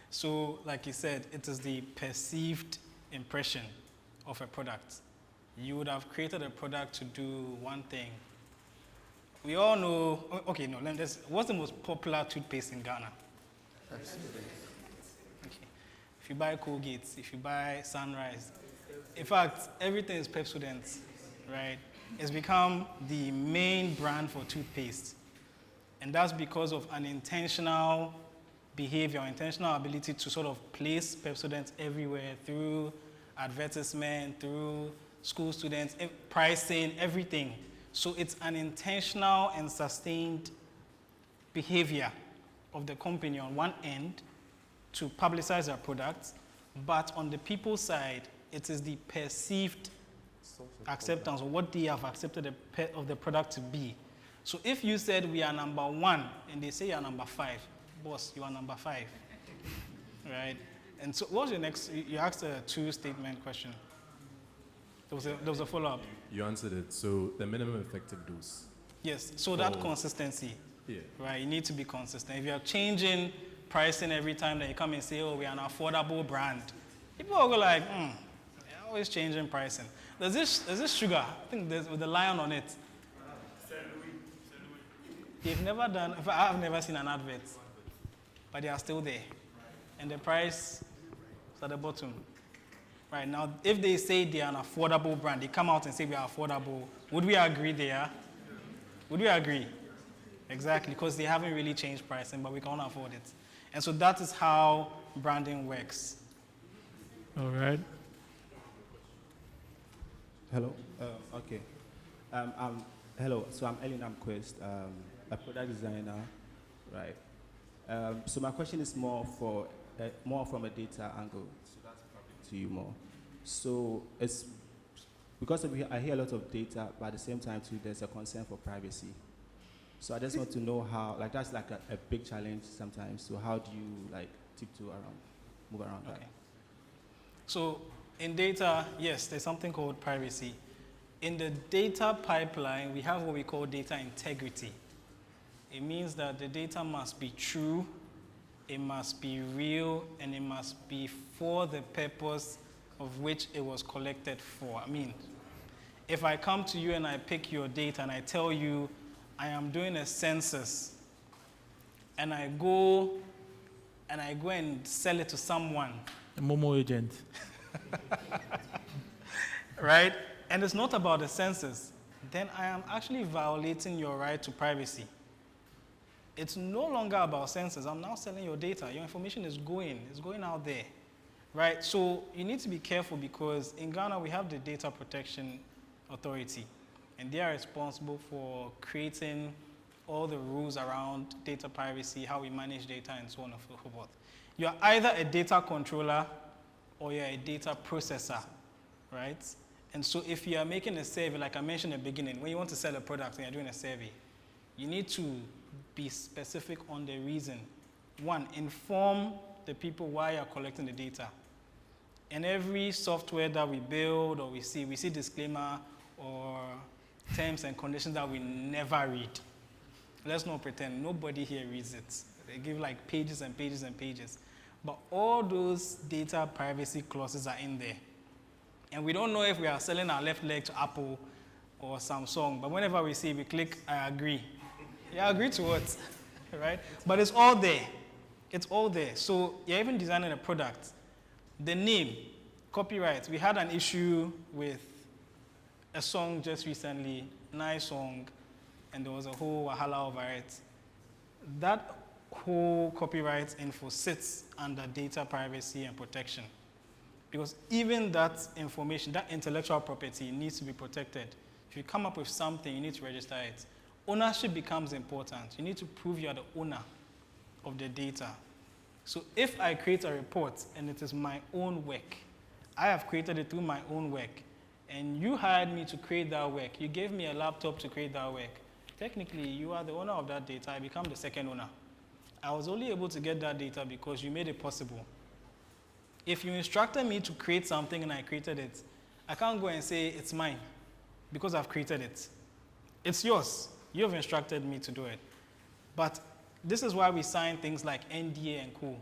So, like you said, it is the perceived impression of a product. You would have created a product to do one thing. We all know, okay, no, what's the most popular toothpaste in Ghana? Absolutely. Okay. If you buy Colgate, if you buy Sunrise, in fact, everything is Pepsodent, right? It's become the main brand for toothpaste. And that's because of an intentional behavior, intentional ability to sort of place Pepsodent everywhere through advertisement, through school students, pricing, everything. So it's an intentional and sustained behavior of the company on one end to publicize their products, but on the people's side, it is the perceived acceptance or what they have accepted of the product to be. So if you said we are number 1 and they say you are number 5, boss, you are number 5, right? And so what's your next, you asked a 2-statement question. There was a follow-up. You answered it. So the minimum effective dose. Yes, so that consistency, Yeah. right? You need to be consistent. If you're changing pricing every time that you come and say, oh, we are an affordable brand, people will go like, they're always changing pricing. There's this sugar, I think there's with the lion on it. They've never done, in fact, I've never seen an advert, but they are still there. And the price is at the bottom. Right now, if they say they are an affordable brand, they come out and say we are affordable, would we agree they are? Would we agree? Exactly, because they haven't really changed pricing, but we can't afford it. And so that is how branding works. All right. Hello. Okay. Hello. So I'm Elin Amquist, a product designer, right? So my question is more from a data angle. So that's probably to you more. So it's because I hear a lot of data, but at the same time too, there's a concern for privacy. So I just want to know how, like that's like a big challenge sometimes. So how do you like move around that? Okay. So in data, yes, there's something called privacy. In the data pipeline, we have what we call data integrity. It means that the data must be true, it must be real, and it must be for the purpose of which it was collected for. I mean, if I come to you and I pick your data and I tell you I am doing a census, and I go and sell it to someone, A Momo agent. right? And it's not about the census, then I am actually violating your right to privacy. It's no longer about census. I'm now selling your data. Your information is going out there, right? So you need to be careful because in Ghana, we have the Data Protection Authority, and they are responsible for creating all the rules around data privacy, how we manage data, and so on and so forth. You're either a data controller or you're a data processor, right? And so if you are making a survey, like I mentioned at the beginning, when you want to sell a product and you're doing a survey, you need to be specific on the reason. One, inform the people why you're collecting the data. And every software that we build or we see disclaimer or terms and conditions that we never read. Let's not pretend, nobody here reads it. They give like pages and pages and pages. But all those data privacy clauses are in there. And we don't know if we are selling our left leg to Apple or Samsung, but whenever we see, we click, I agree. Yeah, agree to what, right? But it's all there. It's all there. So you're even designing a product. The name, copyright. We had an issue with a song just recently, nice song, and there was a whole wahala over it. That whole copyright info sits under data privacy and protection. Because even that information, that intellectual property needs to be protected. If you come up with something, you need to register it. Ownership becomes important. You need to prove you are the owner of the data. So if I create a report and it is my own work, I have created it through my own work, and you hired me to create that work, you gave me a laptop to create that work, technically you are the owner of that data, I become the second owner. I was only able to get that data because you made it possible. If you instructed me to create something and I created it, I can't go and say it's mine because I've created it. It's yours. You have instructed me to do it. But this is why we sign things like NDA and co.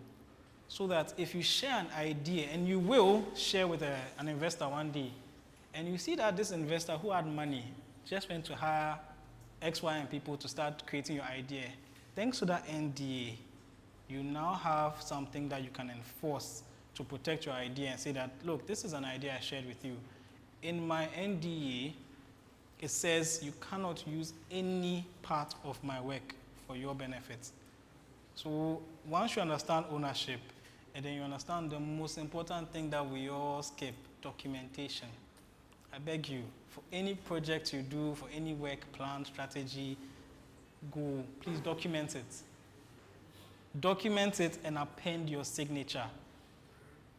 So that if you share an idea, and you will share with an investor one day, and you see that this investor who had money just went to hire X, Y, and people to start creating your idea, thanks to that NDA, you now have something that you can enforce to protect your idea and say that, look, this is an idea I shared with you. In my NDA, it says you cannot use any part of my work for your benefit. So once you understand ownership, and then you understand the most important thing that we all skip, documentation. I beg you, for any project you do, for any work, plan, strategy, goal, please document it. Document it and append your signature.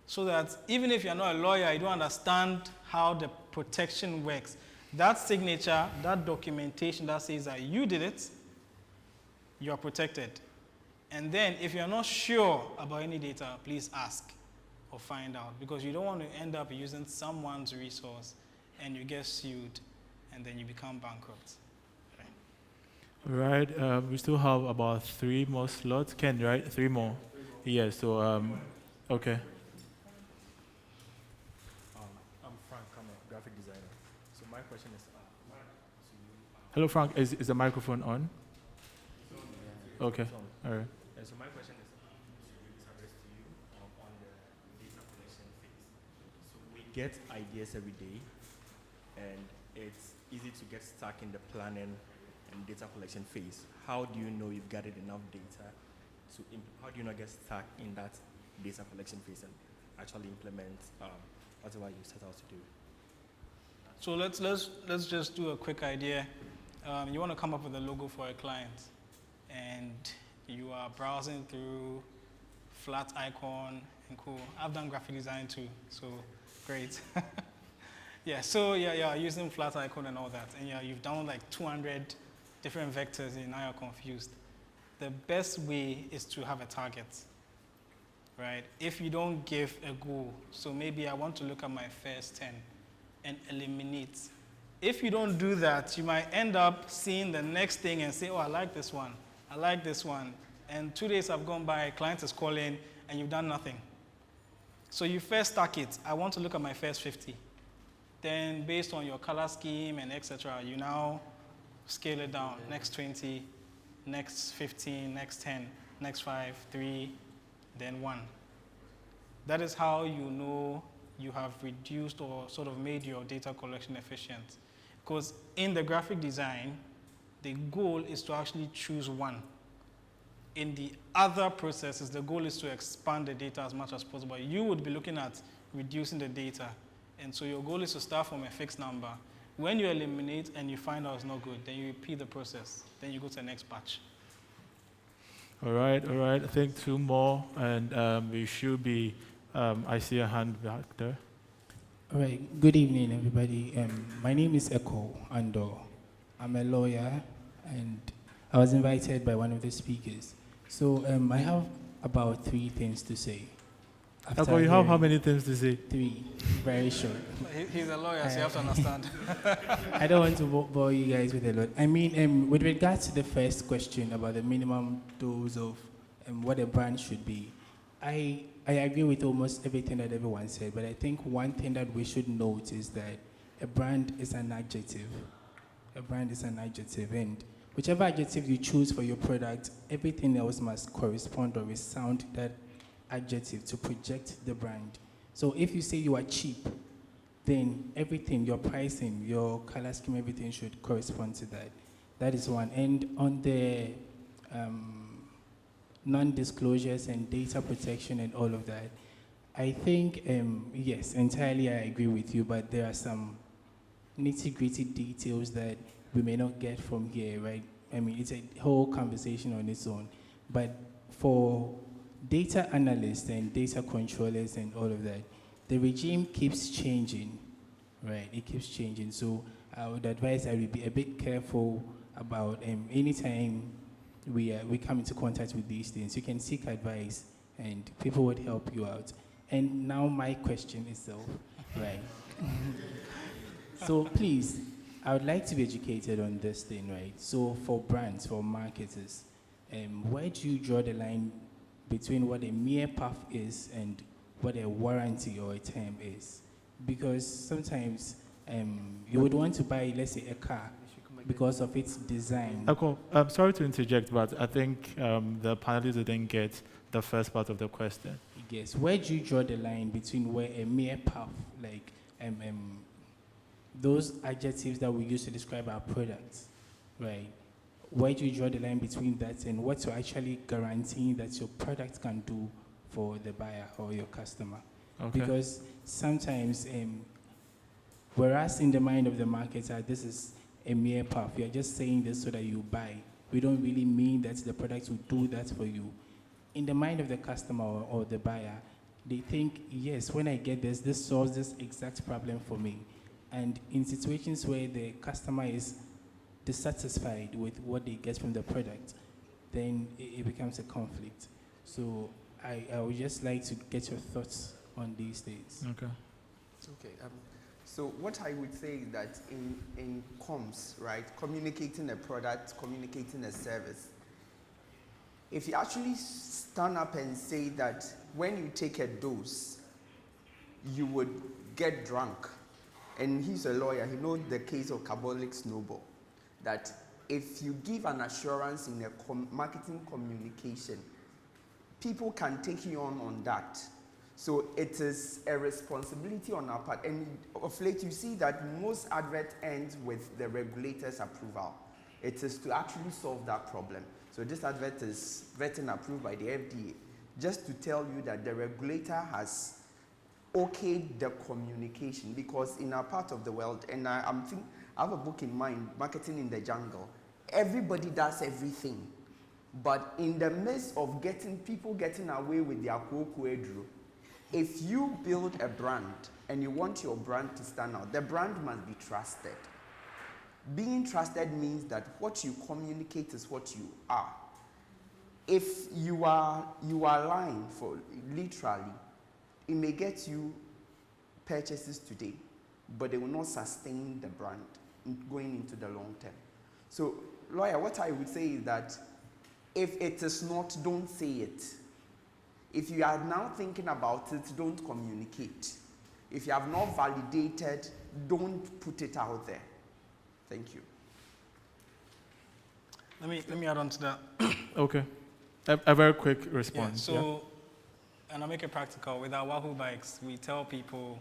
So that even if you're not a lawyer, you don't understand how the protection works. That signature, that documentation that says that you did it, you are protected. And then if you're not sure about any data, please ask or find out, because you don't want to end up using someone's resource and you get sued and then you become bankrupt. Right. We still have about 3 more slots. Ken, right? 3 more. Yeah. So okay. I'm Frank. I'm a graphic designer. So my question is to you. Hello, Frank. Is the microphone on? Okay. All right. So my question is to you on the data collection phase. So we get ideas every day, and it's easy to get stuck in the planning and data collection phase. How do you know you've gathered enough data to? How do you not get stuck in that data collection phase and actually implement whatever you set out to do? So let's just do a quick idea. You want to come up with a logo for a client, and you are browsing through flat icon and cool. I've done graphic design too, so great. Yeah, so yeah, using flat icon and all that, and yeah, you've done like 200 different vectors, and now you're confused. The best way is to have a target, right? If you don't give a goal, so maybe I want to look at my first 10 and eliminate. If you don't do that, you might end up seeing the next thing and say, oh, I like this one. I like this one. And 2 days have gone by, client is calling, and you've done nothing. So you first stack it. I want to look at my first 50. Then based on your color scheme and etc., you now scale it down. Next 20, next 15, next 10, next 5, 3, then 1. That is how you know you have reduced or sort of made your data collection efficient. Because in the graphic design, the goal is to actually choose one. In the other processes, the goal is to expand the data as much as possible. You would be looking at reducing the data. And so your goal is to start from a fixed number. When you eliminate and you find out it's not good, then you repeat the process. Then you go to the next batch. All right. I think 2 more, and we should be. I see a hand back there. All right. Good evening, everybody. My name is Eko Ando. I'm a lawyer, and I was invited by one of the speakers. So I have about 3 things to say. Eko, you have how many things to say? 3, very short. He's a lawyer, so you have to understand. I don't want to bore you guys with a lot. I mean, with regards to the first question about the minimum dose of what a brand should be, I agree with almost everything that everyone said, but I think one thing that we should note is that a brand is an adjective. A brand is an adjective, and whichever adjective you choose for your product, everything else must correspond or resound that adjective to project the brand. So if you say you are cheap, then everything, your pricing, your color scheme, everything should correspond to that. That is one. And on the non-disclosures and data protection and all of that, I think, yes, entirely I agree with you, but there are some nitty-gritty details that we may not get from here, right? I mean, it's a whole conversation on its own. But for data analysts and data controllers and all of that, the regime keeps changing, right? It keeps changing. So I would advise that we be a bit careful about anytime we come into contact with these things. You can seek advice, and people would help you out. And now my question itself, right? So please, I would like to be educated on this thing, right? So for brands, for marketers, where do you draw the line between what a mere puff is and what a warranty or a term is? Because sometimes you would want to buy, let's say, a car because of its design. Eko, I'm sorry to interject, but I think the panelists didn't get the first part of the question. Yes. Where do you draw the line between where a mere puff, like those adjectives that we use to describe our products, right? where do you draw the line between that and what you're actually guaranteeing that your product can do for the buyer or your customer? Okay. Because sometimes, whereas in the mind of the marketer, this is a mere puff. You're just saying this so that you buy. We don't really mean that the product will do that for you. In the mind of the customer or the buyer, they think, yes, when I get this, this solves this exact problem for me. And in situations where the customer is dissatisfied with what they get from the product, then it becomes a conflict. So I would just like to get your thoughts on these things. Okay. Okay. So what I would say is that in comms, right, communicating a product, communicating a service, if you actually stand up and say that when you take a dose, you would get drunk, and he's a lawyer, he knows the case of carbolic snowball, that if you give an assurance in a marketing communication, people can take you on that. So it is a responsibility on our part. And of late, you see that most advert ends with the regulator's approval. It is to actually solve that problem. So this advert is vetted and approved by the FDA, just to tell you that the regulator has okayed the communication, because in our part of the world, and I have a book in mind, Marketing in the Jungle, everybody does everything. But in the midst of people getting away with their kokuedru, if you build a brand and you want your brand to stand out, the brand must be trusted. Being trusted means that what you communicate is what you are. If you are lying, for literally, it may get you purchases today, but they will not sustain the brand going into the long term. So, lawyer, what I would say is that if it is not, don't say it. If you are now thinking about it, don't communicate. If you have not validated, don't put it out there. Thank you. Let me add on to that. Okay. A very quick Yeah, response. so, and I'll make it practical. With our Wahoo bikes, we tell people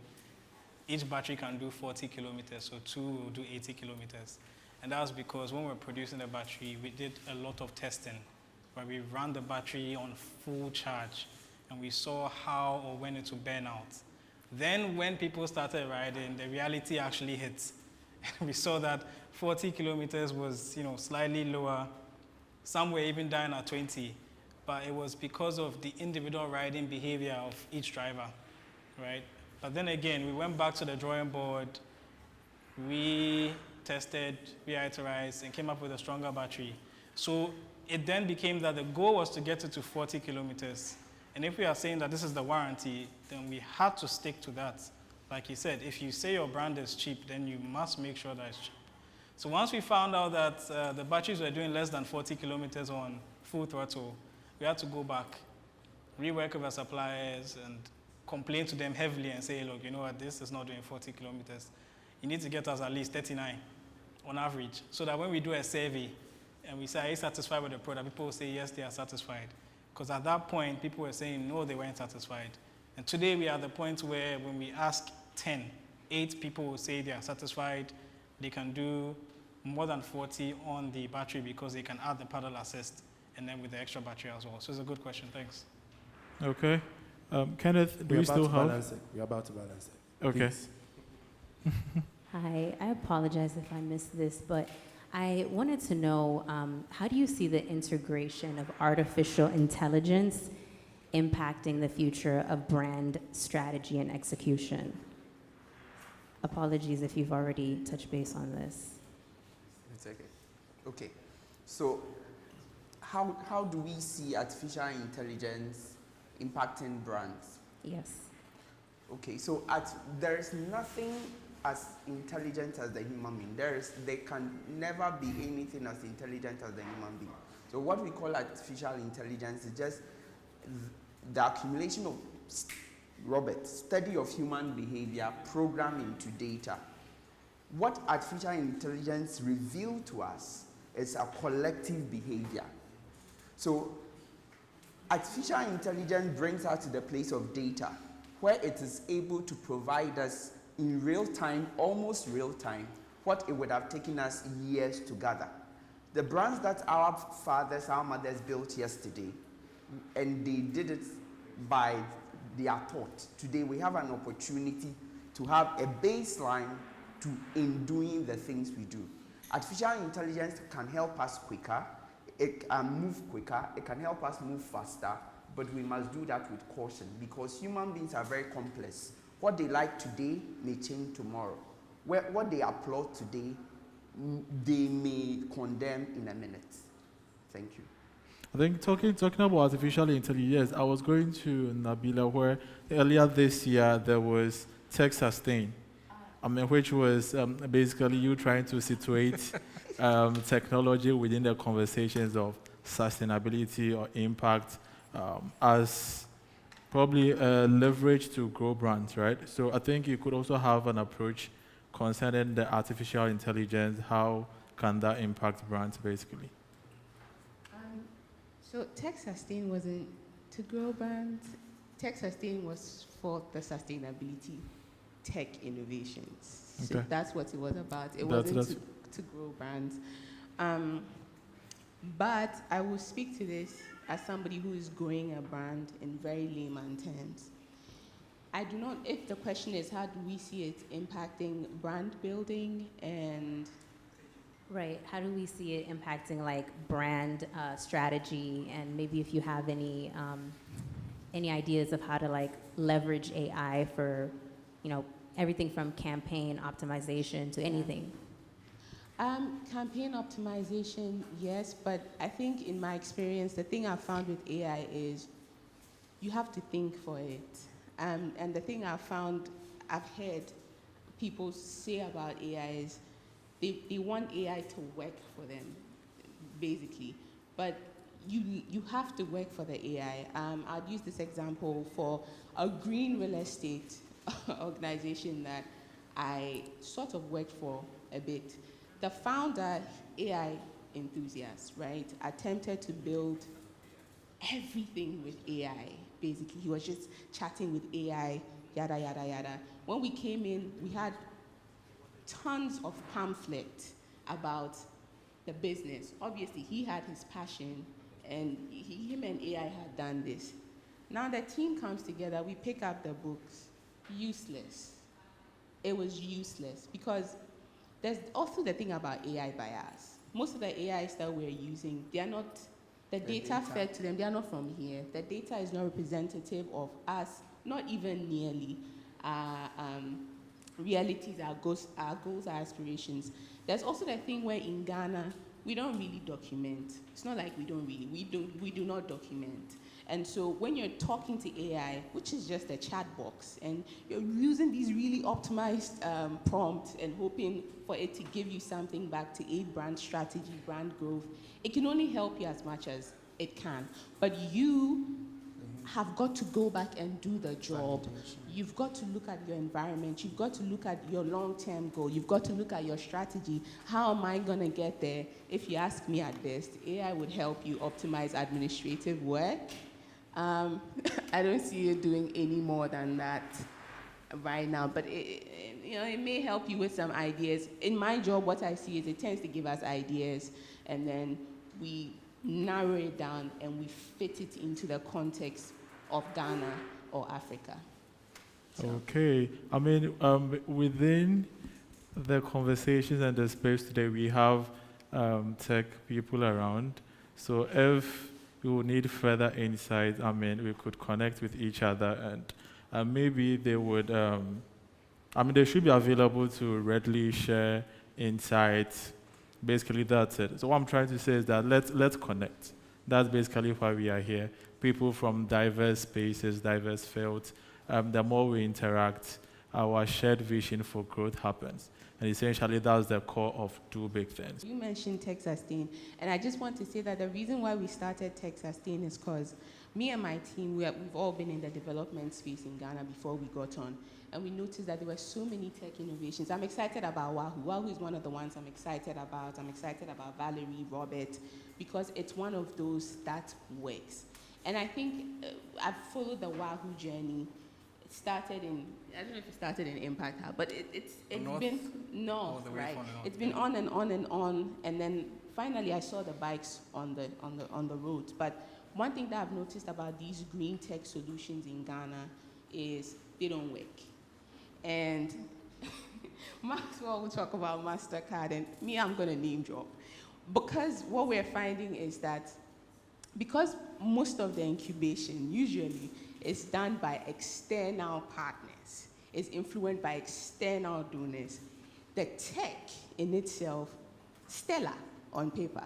each battery can do 40 kilometers, so 2 will do 80 kilometers. And that was because when we were producing the battery, we did a lot of testing, where we ran the battery on full charge, and we saw how or when it would burn out. Then when people started riding, the reality actually hit. We saw that 40 kilometers was, slightly lower. Some were even dying at 20, but it was because of the individual riding behavior of each driver, right? But then again, we went back to the drawing board, we tested, we iterized, and came up with a stronger battery. So it then became that the goal was to get it to 40 kilometers. And if we are saying that this is the warranty, then we had to stick to that. Like you said, if you say your brand is cheap, then you must make sure that it's cheap. So once we found out that the batteries were doing less than 40 kilometers on full throttle, we had to go back, rework with our suppliers, and complain to them heavily and say, look, you know what, this is not doing 40 kilometers. You need to get us at least 39 on average, so that when we do a survey and we say, are you satisfied with the product, people will say, yes, they are satisfied. Because at that point, people were saying, no, they weren't satisfied. And today we are at the point where when we ask 8 people will say they are satisfied, they can do more than 40 on the battery because they can add the paddle assist and then with the extra battery as well. So it's a good question, thanks. Okay. Kenneth, do you still have? We're about to balance it. Okay. Hi, I apologize if I missed this, but I wanted to know, how do you see the integration of artificial intelligence impacting the future of brand strategy and execution? Apologies if you've already touched base on this. It's okay. Okay. So how do we see artificial intelligence impacting brands? Yes. Okay, so there is nothing as intelligent as the human being. There can never be anything as intelligent as the human being. So what we call artificial intelligence is just the accumulation of study of human behavior programmed into data. What artificial intelligence revealed to us is a collective behavior. So artificial intelligence brings us to the place of data, where it is able to provide us in real time, almost real time, what it would have taken us years to gather. The brands that our fathers, our mothers built yesterday, and they did it by their thought. Today we have an opportunity to have a baseline in doing the things we do. Artificial intelligence can help us quicker, it can move quicker, it can help us move faster, but we must do that with caution because human beings are very complex. What they like today may change tomorrow. What they applaud today, they may condemn in a minute. Thank you. I think talking about artificial intelligence, I was going to Nabila where earlier this year there was Tech Sustain, which was basically you trying to situate technology within the conversations of sustainability or impact as probably a leverage to grow brands, right? So I think you could also have an approach concerning the artificial intelligence. How can that impact brands, basically? So Tech Sustain wasn't to grow brands. Tech Sustain was for the sustainability tech innovations. So Okay. that's what it was about. It That's- wasn't to grow brands. But I will speak to this as somebody who is growing a brand in very layman terms. I do not, if the question is how do we see it impacting brand building and Right. How do we see it impacting like brand strategy, and maybe if you have any ideas of how to like leverage AI for, everything from campaign optimization to anything? Campaign optimization, yes, but I think in my experience, the thing I've found with AI is you have to think for it. And the thing I've heard people say about AI is they want AI to work for them, basically. But you have to work for the AI. I'd use this example for a green real estate organization that I sort of worked for a bit. The founder, AI enthusiast, right, attempted to build everything with AI, basically. He was just chatting with AI, yada, yada, yada. When we came in, we had tons of pamphlets about the business. Obviously, he had his passion, and him and AI had done this. Now the team comes together, we pick up the books. Useless. It was useless because there's also the thing about AI bias. Most of the AIs that we're using, they are not, the data fed to them, they are not from here. The data is not representative of us, not even nearly. Realities, our goals, our aspirations. There's also the thing where in Ghana, we don't really document. It's not like we do not document. And so when you're talking to AI, which is just a chat box, and you're using these really optimized prompts and hoping for it to give you something back to aid brand strategy, brand growth, it can only help you as much as it can. But you have got to go back and do the job. You've got to look at your environment. You've got to look at your long-term goal. You've got to look at your strategy. How am I going to get there? If you ask me at best, AI would help you optimize administrative work. I don't see you doing any more than that right now, but it may help you with some ideas. In my job, what I see is it tends to give us ideas, and then we narrow it down and we fit it into the context of Ghana or Africa. So. Okay. I mean, within the conversations and the space today, we have tech people around. So if we would need further insights, we could connect with each other, and maybe they would, they should be available to readily share insights. Basically, that's it. So what I'm trying to say is that let's connect. That's basically why we are here. People from diverse spaces, diverse fields. The more we interact, our shared vision for growth happens. And essentially, that's the core of two big things. You mentioned Tech Sustain, and I just want to say that the reason why we started Tech Sustain is because me and my team, we've all been in the development space in Ghana before we got on, and we noticed that there were so many tech innovations. I'm excited about Wahoo. Wahoo is one of the ones I'm excited about. I'm excited about Valerie, Robert, because it's one of those that works. And I think I've followed the Wahoo journey. It started in, I don't know if it started in Impact Hub, but it's been north, right? It's been on and on and on, and then finally I saw the bikes on the roads. But one thing that I've noticed about these green tech solutions in Ghana is they don't work. And Maxwell will talk about MasterCard, and me, I'm going to name drop. Because what we're finding is that because most of the incubation usually is done by external partners, is influenced by external donors, the tech in itself, stellar on paper,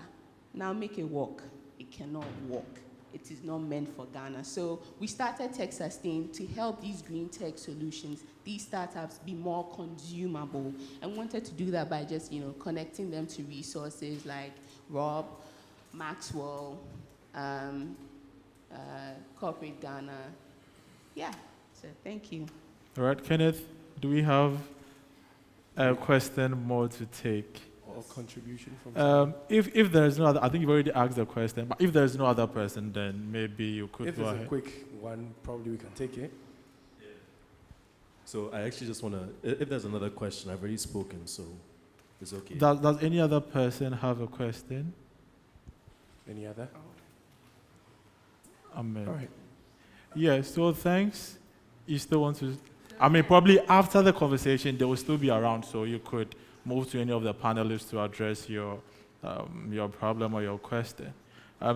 now make it work. It cannot work. It is not meant for Ghana. So we started Tech Sustain to help these green tech solutions, these startups, be more consumable, and wanted to do that by just, connecting them to resources like Rob, Maxwell, Corporate Ghana. Yeah, so thank you. All right, Kenneth, do we have a question more to take? Or contribution from If there's no other, I think you've already asked the question, but if there's no other person, then maybe you could if go there's ahead. a quick one, probably we can take it. So I actually just want to, if there's another question, I've already spoken, so it's okay. Does any other person have a question? Any other? Amen. All right. Yeah, so thanks. You still want to, probably after the conversation, they will still be around, so you could move to any of the panelists to address your problem or your question.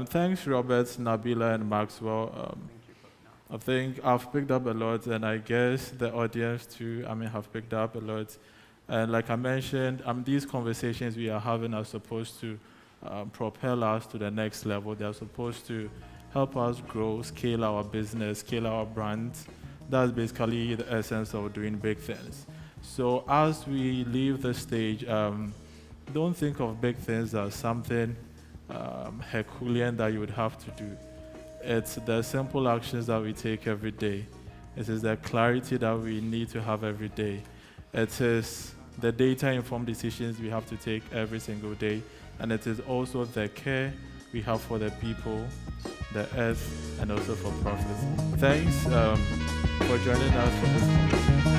Thanks, Robert, Nabila, and Maxwell. I think I've picked up a lot, and I guess the audience too, have picked up a lot. And like I mentioned, these conversations we are having are supposed to propel us to the next level. They're supposed to help us grow, scale our business, scale our brand. That's basically the essence of doing big things. So as we leave the stage, don't think of big things as something Herculean that you would have to do. It's the simple actions that we take every day. It is the clarity that we need to have every day. It is the data-informed decisions we have to take every single day. And it is also the care we have for the people, the earth, and also for profits. Thanks for joining us for this conversation.